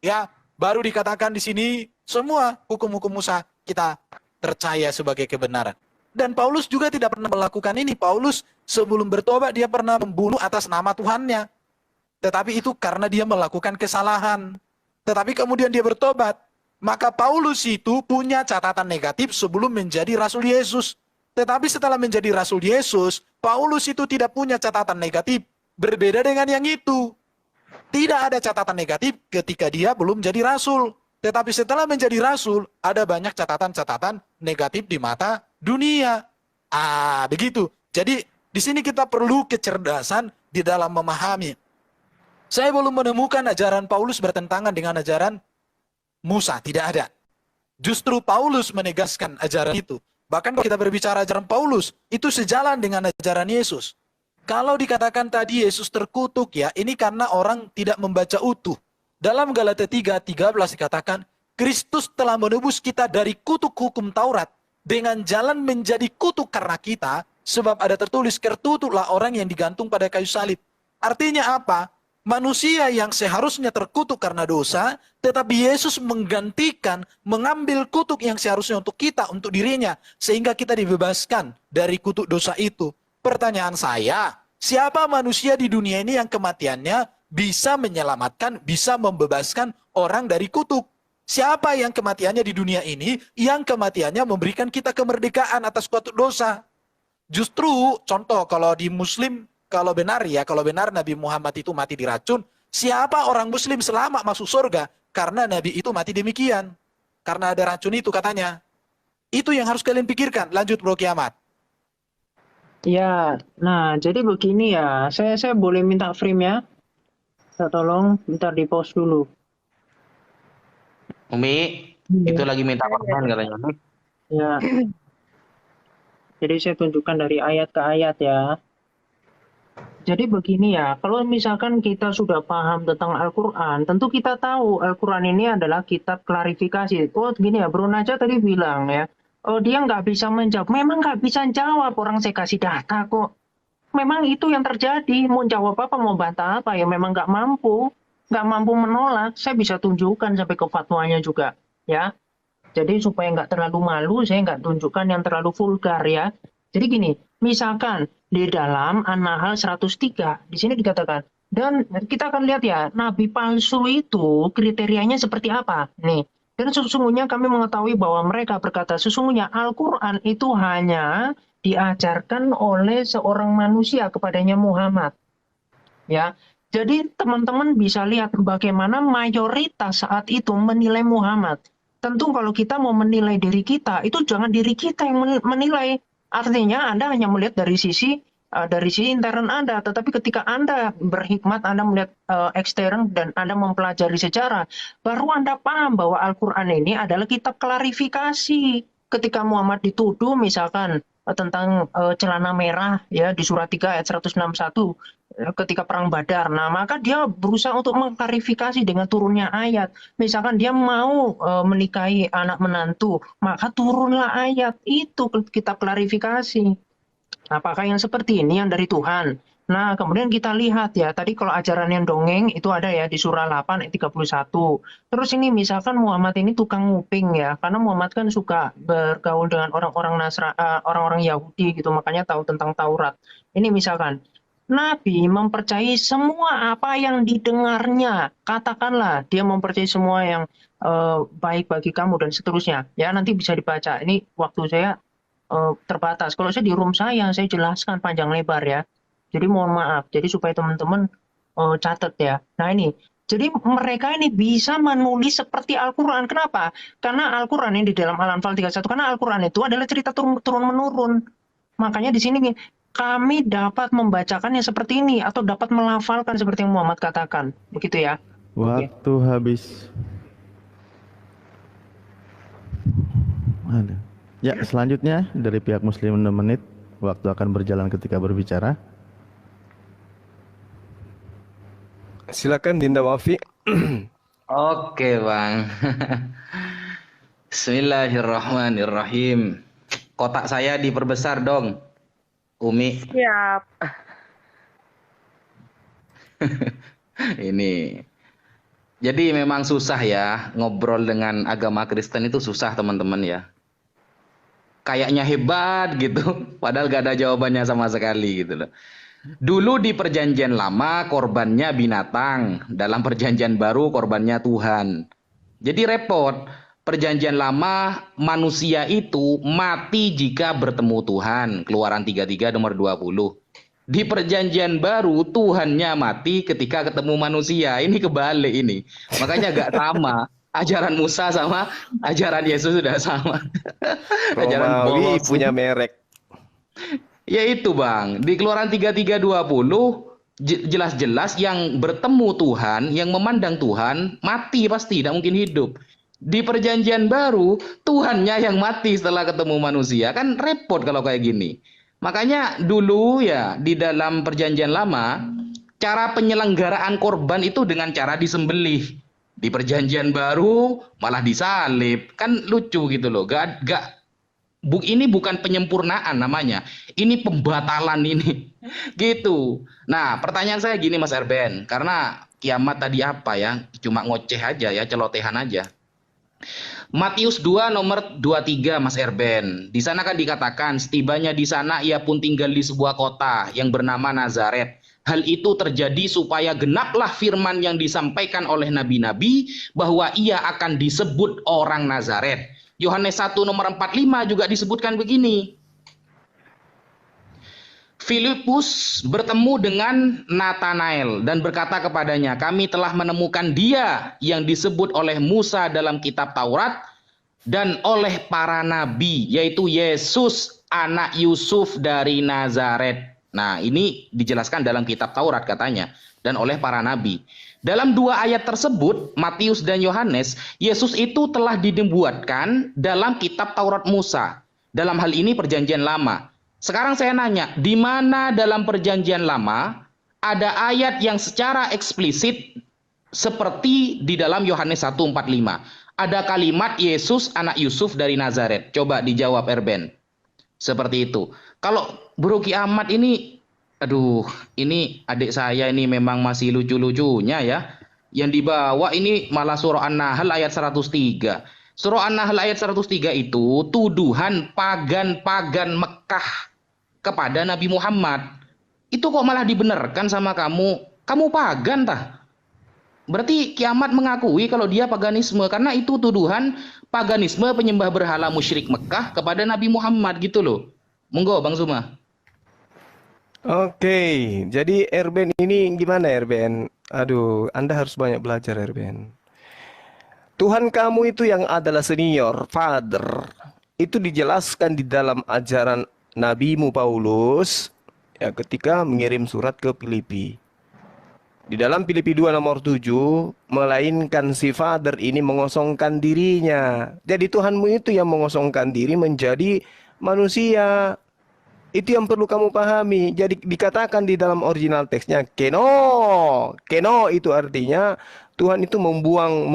Ya, baru dikatakan di sini semua hukum-hukum Musa kita percaya sebagai kebenaran. Dan Paulus juga tidak pernah melakukan ini. Paulus sebelum bertobat dia pernah membunuh atas nama Tuhannya. Tetapi itu karena dia melakukan kesalahan. Tetapi kemudian dia bertobat. Maka Paulus itu punya catatan negatif sebelum menjadi Rasul Yesus. Tetapi setelah menjadi Rasul Yesus, Paulus itu tidak punya catatan negatif. Berbeda dengan yang itu. Tidak ada catatan negatif ketika dia belum jadi Rasul. Tetapi setelah menjadi Rasul, ada banyak catatan-catatan negatif di mata dunia. Begitu. Jadi di sini kita perlu kecerdasan di dalam memahami. Saya belum menemukan ajaran Paulus bertentangan dengan ajaran Musa. Tidak ada. Justru Paulus menegaskan ajaran itu. Bahkan kalau kita berbicara ajaran Paulus, itu sejalan dengan ajaran Yesus. Kalau dikatakan tadi Yesus terkutuk ya, ini karena orang tidak membaca utuh. Dalam Galatia 3:13 dikatakan, Kristus telah menebus kita dari kutuk hukum Taurat dengan jalan menjadi kutuk karena kita, sebab ada tertulis, tertutuklah orang yang digantung pada kayu salib. Artinya apa? Manusia yang seharusnya terkutuk karena dosa, tetapi Yesus menggantikan, mengambil kutuk yang seharusnya untuk kita, untuk dirinya, sehingga kita dibebaskan dari kutuk dosa itu. Pertanyaan saya, siapa manusia di dunia ini yang kematiannya bisa menyelamatkan, bisa membebaskan orang dari kutuk? Siapa yang kematiannya di dunia ini, yang kematiannya memberikan kita kemerdekaan atas kutuk dosa? Justru, contoh kalau di Muslim, kalau benar Nabi Muhammad itu mati diracun, siapa orang Muslim selamat masuk surga? Karena Nabi itu mati demikian. Karena ada racun itu katanya. Itu yang harus kalian pikirkan. Lanjut Bro Kiamat. Ya, nah jadi begini ya, saya boleh minta frame ya? Saya tolong, bentar di pause dulu. Umi, Itu lagi minta perban katanya. Ya, jadi saya tunjukkan dari ayat ke ayat ya. Jadi begini ya, kalau misalkan kita sudah paham tentang Al-Quran, tentu kita tahu Al-Quran ini adalah kitab klarifikasi. Oh gini ya, Bro Naja tadi bilang ya, oh dia nggak bisa menjawab. Memang nggak bisa jawab, orang saya kasih data kok. Memang itu yang terjadi, mau jawab apa, mau bantah apa, ya memang nggak mampu menolak. Saya bisa tunjukkan sampai ke fatwanya juga, ya. Jadi supaya nggak terlalu malu, saya nggak tunjukkan yang terlalu vulgar ya. Jadi gini, misalkan di dalam An-Nahl 103, di sini dikatakan, dan kita akan lihat ya, nabi palsu itu kriterianya seperti apa. Nih, dan sesungguhnya kami mengetahui bahwa mereka berkata, sesungguhnya Al-Quran itu hanya diajarkan oleh seorang manusia kepadanya Muhammad. Ya, jadi teman-teman bisa lihat bagaimana mayoritas saat itu menilai Muhammad. Tentu kalau kita mau menilai diri kita, itu jangan diri kita yang menilai. Artinya Anda hanya melihat dari sisi intern Anda, tetapi ketika Anda berhikmat, Anda melihat ekstern dan Anda mempelajari sejarah, baru Anda paham bahwa Al-Quran ini adalah kitab klarifikasi. Ketika Muhammad dituduh misalkan tentang celana merah ya di surat 3 ayat 161 ketika perang Badar. Nah, maka dia berusaha untuk mengklarifikasi dengan turunnya ayat. Misalkan dia mau menikahi anak menantu, maka turunlah ayat itu kita klarifikasi. Apakah yang seperti ini yang dari Tuhan? Nah, kemudian kita lihat ya, tadi kalau ajaran yang dongeng itu ada ya di surah 8 ayat 31. Terus ini misalkan Muhammad ini tukang nguping ya, karena Muhammad kan suka bergaul dengan orang-orang Yahudi gitu, makanya tahu tentang Taurat. Ini misalkan Nabi mempercayai semua apa yang didengarnya. Katakanlah dia mempercayai semua yang baik bagi kamu dan seterusnya. Ya, nanti bisa dibaca. Ini waktu saya terbatas. Kalau saya di room saya jelaskan panjang lebar ya. Jadi mohon maaf. Jadi supaya teman-teman catat ya. Nah ini. Jadi mereka ini bisa menulis seperti Al-Quran. Kenapa? Karena Al-Quran ini di dalam Al-Anfal 31. Karena Al-Quran itu adalah cerita turun-menurun. Makanya di sini kami dapat membacakannya seperti ini. Atau dapat melafalkan seperti yang Muhammad katakan. Begitu ya. Waktu habis. Ada. Ya, selanjutnya dari pihak Muslim 6 menit. Waktu akan berjalan ketika berbicara. Silakan Dinda Wafi. Oke, Bang. Bismillahirrahmanirrahim. Kotak saya diperbesar dong, Umi. Siap. Ini. Jadi memang susah ya ngobrol dengan agama Kristen itu susah teman-teman ya. Kayaknya hebat gitu, padahal gak ada jawabannya sama sekali gitu loh. Dulu di perjanjian lama korbannya binatang, dalam perjanjian baru korbannya Tuhan. Jadi repot. Perjanjian lama manusia itu mati jika bertemu Tuhan. Keluaran 33 nomor 20. Di perjanjian baru Tuhannya mati ketika ketemu manusia. Ini kebalik ini. Makanya gak sama. Ajaran Musa sama ajaran Yesus sudah sama. Ajaran Romawi bolos. punya merek. Ya itu Bang, di Keluaran 33:20 jelas-jelas yang bertemu Tuhan, yang memandang Tuhan mati pasti, tidak mungkin hidup. Di perjanjian baru Tuhannya yang mati setelah ketemu manusia, kan repot kalau kayak gini. Makanya dulu ya di dalam perjanjian lama cara penyelenggaraan korban itu dengan cara disembelih. Di perjanjian baru malah disalib, kan lucu gitu loh. Ini bukan penyempurnaan namanya, ini pembatalan ini, gitu. Nah, pertanyaan saya gini Mas Erben, karena kiamat tadi apa ya, cuma ngoceh aja ya, celotehan aja. Matius 2 nomor 23 Mas Erben, di sana kan dikatakan, setibanya di sana ia pun tinggal di sebuah kota yang bernama Nazaret. Hal itu terjadi supaya genaplah firman yang disampaikan oleh nabi-nabi bahwa ia akan disebut orang Nazaret. Yohanes 1 nomor 45 juga disebutkan begini. Filipus bertemu dengan Nathanael dan berkata kepadanya, kami telah menemukan dia yang disebut oleh Musa dalam kitab Taurat dan oleh para nabi, yaitu Yesus anak Yusuf dari Nazaret. Nah ini dijelaskan dalam kitab Taurat katanya dan oleh para nabi. Dalam dua ayat tersebut, Matius dan Yohanes, Yesus itu telah dinubuatkan dalam kitab Taurat Musa. Dalam hal ini perjanjian lama. Sekarang saya nanya, di mana dalam perjanjian lama ada ayat yang secara eksplisit seperti di dalam Yohanes 1:45? Ada kalimat Yesus anak Yusuf dari Nazaret. Coba dijawab Erben. Seperti itu. Kalau Bro Kiamat ini, aduh, ini adik saya ini memang masih lucu-lucunya ya. Yang dibawa ini malah surah An-Nahl ayat 103. Surah An-Nahl ayat 103 itu tuduhan pagan-pagan Mekah kepada Nabi Muhammad. Itu kok malah dibenarkan sama kamu? Kamu pagan tah? Berarti Kiamat mengakui kalau dia paganisme, karena itu tuduhan paganisme penyembah berhala musyrik Mekah kepada Nabi Muhammad gitu loh. Monggo Bang Zuma. Oke, jadi Erben ini gimana Erben? Aduh, Anda harus banyak belajar Erben. Tuhan kamu itu yang adalah senior, father. Itu dijelaskan di dalam ajaran Nabimu Paulus ya, ketika mengirim surat ke Filipi. Di dalam Filipi 2 nomor 7, melainkan si father ini mengosongkan dirinya. Jadi Tuhanmu itu yang mengosongkan diri menjadi manusia. Itu yang perlu kamu pahami. Jadi dikatakan di dalam original teksnya keno. Keno itu artinya Tuhan itu membuang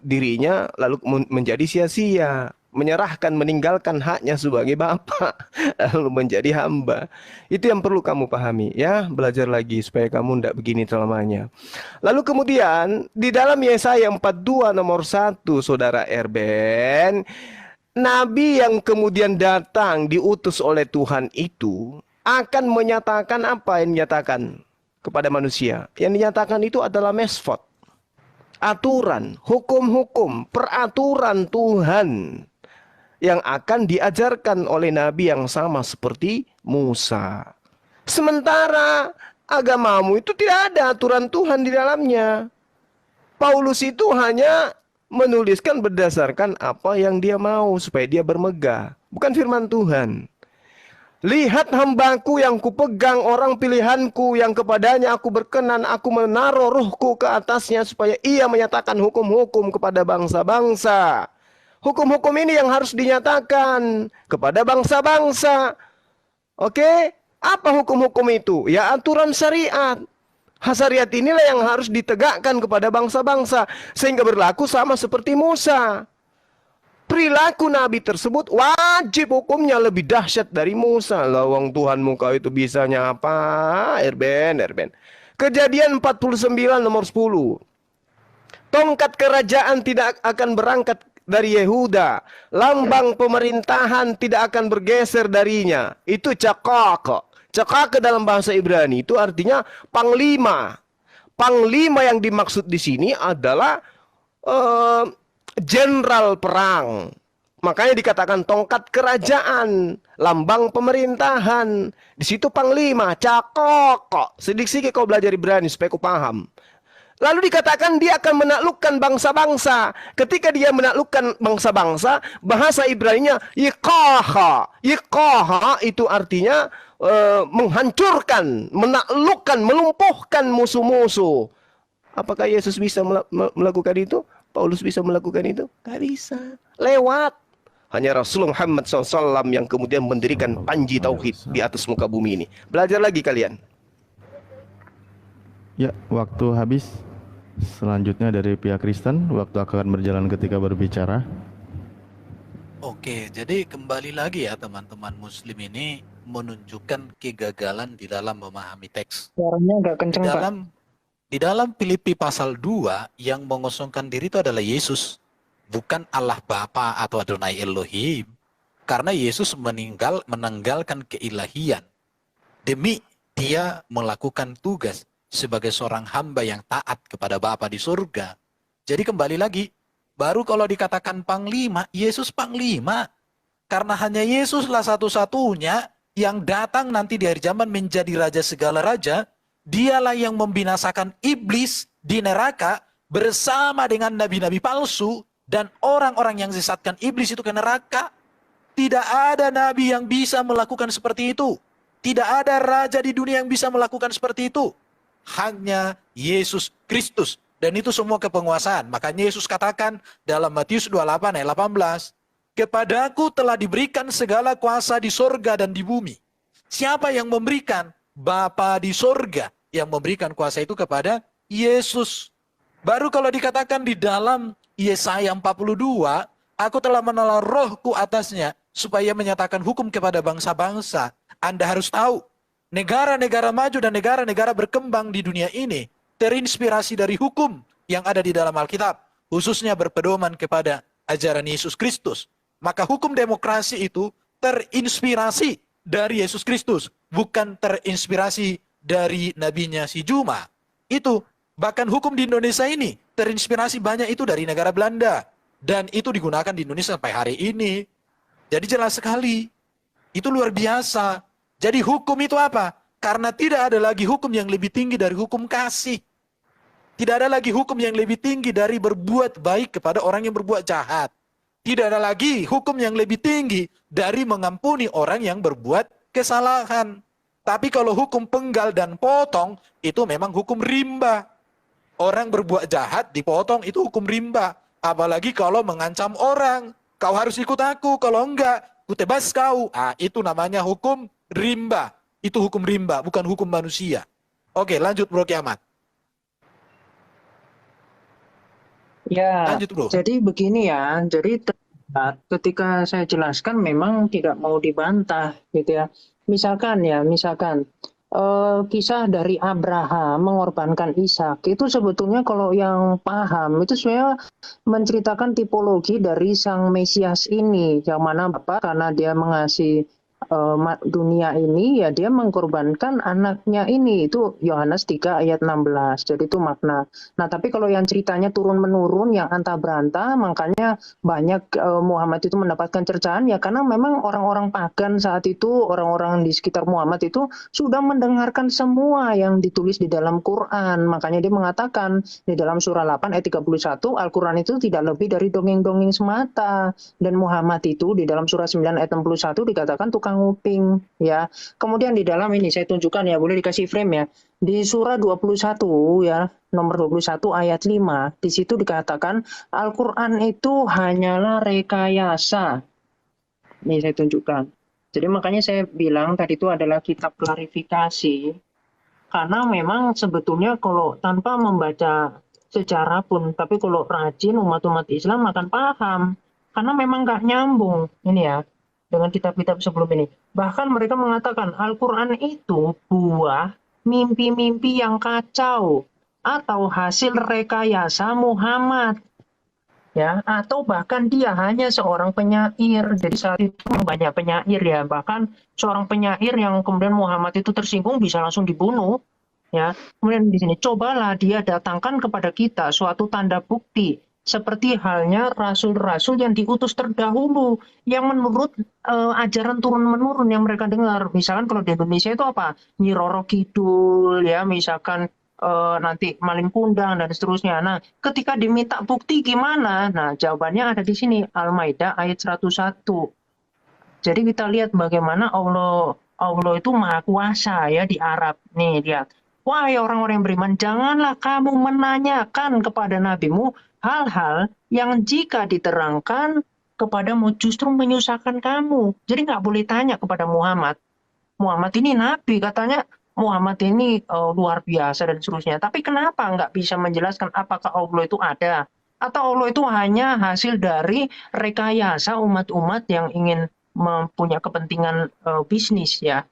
dirinya lalu menjadi sia-sia, menyerahkan, meninggalkan haknya sebagai Bapa lalu menjadi hamba. Itu yang perlu kamu pahami ya. Belajar lagi supaya kamu tidak begini selamanya. Lalu kemudian di dalam Yesaya 42 nomor 1, Saudara Erben, Nabi yang kemudian datang diutus oleh Tuhan itu akan menyatakan apa yang dinyatakan kepada manusia? Yang dinyatakan itu adalah mesfot, aturan, hukum-hukum, peraturan Tuhan yang akan diajarkan oleh Nabi yang sama seperti Musa. Sementara agamamu itu tidak ada aturan Tuhan di dalamnya. Paulus itu hanya menuliskan berdasarkan apa yang dia mau supaya dia bermegah, bukan firman Tuhan. Lihat hambaku yang kupegang, orang pilihanku yang kepadanya aku berkenan, aku menaruh ruhku ke atasnya supaya ia menyatakan hukum-hukum kepada bangsa-bangsa. Hukum-hukum ini yang harus dinyatakan kepada bangsa-bangsa. Oke? Apa hukum-hukum itu? Ya aturan syariat. Syariat inilah yang harus ditegakkan kepada bangsa-bangsa sehingga berlaku sama seperti Musa. Perilaku Nabi tersebut wajib hukumnya lebih dahsyat dari Musa. Lawang Tuhanmu kau itu bisanya apa? Erben. Kejadian 49 nomor 10. Tongkat kerajaan tidak akan berangkat dari Yehuda. Lambang pemerintahan tidak akan bergeser darinya. Itu cakak. Cakak dalam bahasa Ibrani itu artinya panglima. Panglima yang dimaksud di sini adalah jenderal perang. Makanya dikatakan tongkat kerajaan, lambang pemerintahan. Di situ panglima, cakok. Sedikit-sedikit kau belajar Ibrani supaya kau paham. Lalu dikatakan dia akan menaklukkan bangsa-bangsa. Ketika dia menaklukkan bangsa-bangsa, bahasa Ibraninya yikaha. Yikaha itu artinya menghancurkan, menaklukkan, melumpuhkan musuh-musuh. Apakah Yesus bisa melakukan itu? Paulus bisa melakukan itu? Gak bisa. Lewat. Hanya Rasulullah Muhammad SAW yang kemudian mendirikan panji tauhid di atas muka bumi ini. Belajar lagi kalian. Ya, waktu habis. Selanjutnya dari pihak Kristen, waktu akan berjalan ketika berbicara. Oke, jadi kembali lagi ya teman-teman Muslim ini menunjukkan kegagalan di dalam memahami teks. Suaranya agak kenceng, Pak. Di dalam Filipi pasal 2 yang mengosongkan diri itu adalah Yesus, bukan Allah Bapa atau Adonai Elohim. Karena Yesus menanggalkan keilahian demi dia melakukan tugas sebagai seorang hamba yang taat kepada Bapa di surga. Jadi kembali lagi, baru kalau dikatakan panglima, Yesus panglima. Karena hanya Yesuslah satu-satunya yang datang nanti di akhir zaman menjadi raja segala raja. Dialah yang membinasakan iblis di neraka bersama dengan nabi-nabi palsu dan orang-orang yang sesatkan iblis itu ke neraka. Tidak ada nabi yang bisa melakukan seperti itu. Tidak ada raja di dunia yang bisa melakukan seperti itu. hanya Yesus Kristus. Dan itu semua kepenguasaan. Makanya Yesus katakan dalam Matius 28 ayat 18, "Kepadaku telah diberikan segala kuasa di sorga dan di bumi." Siapa yang memberikan? Bapa di sorga yang memberikan kuasa itu kepada Yesus. Baru kalau dikatakan di dalam Yesaya 42, "Aku telah menaruh rohku atasnya, supaya menyatakan hukum kepada bangsa-bangsa." Anda harus tahu, negara-negara maju dan negara-negara berkembang di dunia ini terinspirasi dari hukum yang ada di dalam Alkitab, khususnya berpedoman kepada ajaran Yesus Kristus. Maka hukum demokrasi itu terinspirasi dari Yesus Kristus, bukan terinspirasi dari nabinya si Juma. Itu, bahkan hukum di Indonesia ini terinspirasi banyak itu dari negara Belanda. Dan itu digunakan di Indonesia sampai hari ini. Jadi jelas sekali, itu luar biasa. Jadi hukum itu apa? Karena tidak ada lagi hukum yang lebih tinggi dari hukum kasih. Tidak ada lagi hukum yang lebih tinggi dari berbuat baik kepada orang yang berbuat jahat. Tidak ada lagi hukum yang lebih tinggi dari mengampuni orang yang berbuat kesalahan. Tapi kalau hukum penggal dan potong, itu memang hukum rimba. Orang berbuat jahat dipotong, itu hukum rimba. Apalagi kalau mengancam orang. Kau harus ikut aku, kalau enggak, ku tebas kau. Itu namanya hukum rimba. Itu hukum rimba, bukan hukum manusia. Oke, lanjut Bro Kiamat. Ya, Lanjut Bro. jadi begini ya. Jadi ketika saya jelaskan memang tidak mau dibantah gitu ya. Misalkan kisah dari Abraham mengorbankan Ishak itu sebetulnya kalau yang paham itu sebenarnya menceritakan tipologi dari sang Mesias ini, yang mana Bapak karena dia mengasihi dunia ini, ya dia mengorbankan anaknya ini. Itu Yohanes 3 ayat 16. Jadi itu makna. Nah, tapi kalau yang ceritanya turun-menurun yang antah berantah, makanya banyak Muhammad itu mendapatkan cercaan ya karena memang orang-orang pagan saat itu, orang-orang di sekitar Muhammad itu sudah mendengarkan semua yang ditulis di dalam Quran. Makanya dia mengatakan di dalam surah 8 ayat 31, Al-Quran itu tidak lebih dari dongeng-dongeng semata. Dan Muhammad itu di dalam surah 9 ayat 61 dikatakan tukang nguping ya. Kemudian di dalam ini saya tunjukkan ya, boleh dikasih frame ya. Di surah 21 ya, nomor 21 ayat 5, di situ dikatakan Al-Qur'an itu hanyalah rekayasa. Nih saya tunjukkan. Jadi makanya saya bilang tadi itu adalah kitab klarifikasi. Karena memang sebetulnya kalau tanpa membaca sejarah pun, tapi kalau rajin umat-umat Islam akan paham. Karena memang nggak nyambung ini ya dengan kitab-kitab sebelum ini. Bahkan mereka mengatakan Al-Quran itu buah mimpi-mimpi yang kacau atau hasil rekayasa Muhammad. Ya, atau bahkan dia hanya seorang penyair. Jadi saat itu banyak penyair ya, bahkan seorang penyair yang kemudian Muhammad itu tersinggung bisa langsung dibunuh. Ya, kemudian di sini cobalah dia datangkan kepada kita suatu tanda bukti seperti halnya rasul-rasul yang diutus terdahulu yang menurut ajaran turun-menurun yang mereka dengar. Misalkan kalau di Indonesia itu apa? Nyi Roro Kidul ya, misalkan nanti Maling Kundang dan seterusnya. Nah, ketika diminta bukti gimana? Nah, jawabannya ada di sini Al-Maidah ayat 101. Jadi kita lihat bagaimana Allah itu Maha Kuasa ya di Arab. Nih lihat. Wahai orang-orang yang beriman, janganlah kamu menanyakan kepada nabimu hal-hal yang jika diterangkan kepadamu justru menyusahkan kamu. Jadi nggak boleh tanya kepada Muhammad. Muhammad ini nabi, katanya Muhammad ini luar biasa dan seterusnya. Tapi kenapa nggak bisa menjelaskan apakah Allah itu ada? Atau Allah itu hanya hasil dari rekayasa umat-umat yang ingin mempunyai kepentingan bisnis ya.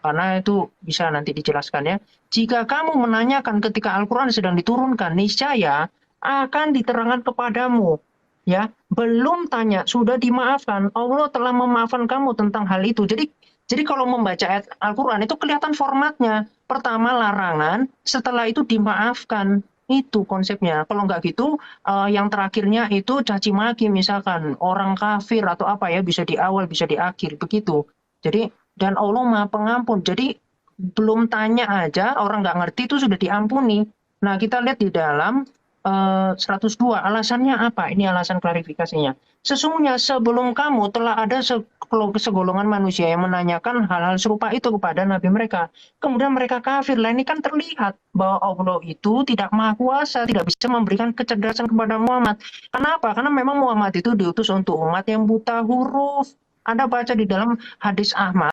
Karena itu bisa nanti dijelaskan ya. Jika kamu menanyakan ketika Al-Quran sedang diturunkan, niscaya akan diterangkan kepadamu. Ya, belum tanya, sudah dimaafkan. Allah telah memaafkan kamu tentang hal itu. Jadi kalau membaca ayat Al-Quran itu kelihatan formatnya. Pertama larangan, setelah itu dimaafkan. Itu konsepnya. Kalau nggak gitu, yang terakhirnya itu caci maki misalkan. Orang kafir atau apa ya, bisa di awal, bisa di akhir. Begitu. Jadi, dan Allah Maha Pengampun. Jadi, belum tanya aja, orang nggak ngerti itu sudah diampuni. Nah, kita lihat di dalam 102, alasannya apa? Ini alasan klarifikasinya. Sesungguhnya sebelum kamu telah ada segolongan manusia yang menanyakan hal-hal serupa itu kepada nabi mereka. Kemudian mereka kafir. Lah ini kan terlihat bahwa Allah itu tidak maha kuasa, tidak bisa memberikan kecerdasan kepada Muhammad. Kenapa? Karena memang Muhammad itu diutus untuk umat yang buta huruf. Anda baca di dalam hadis Ahmad.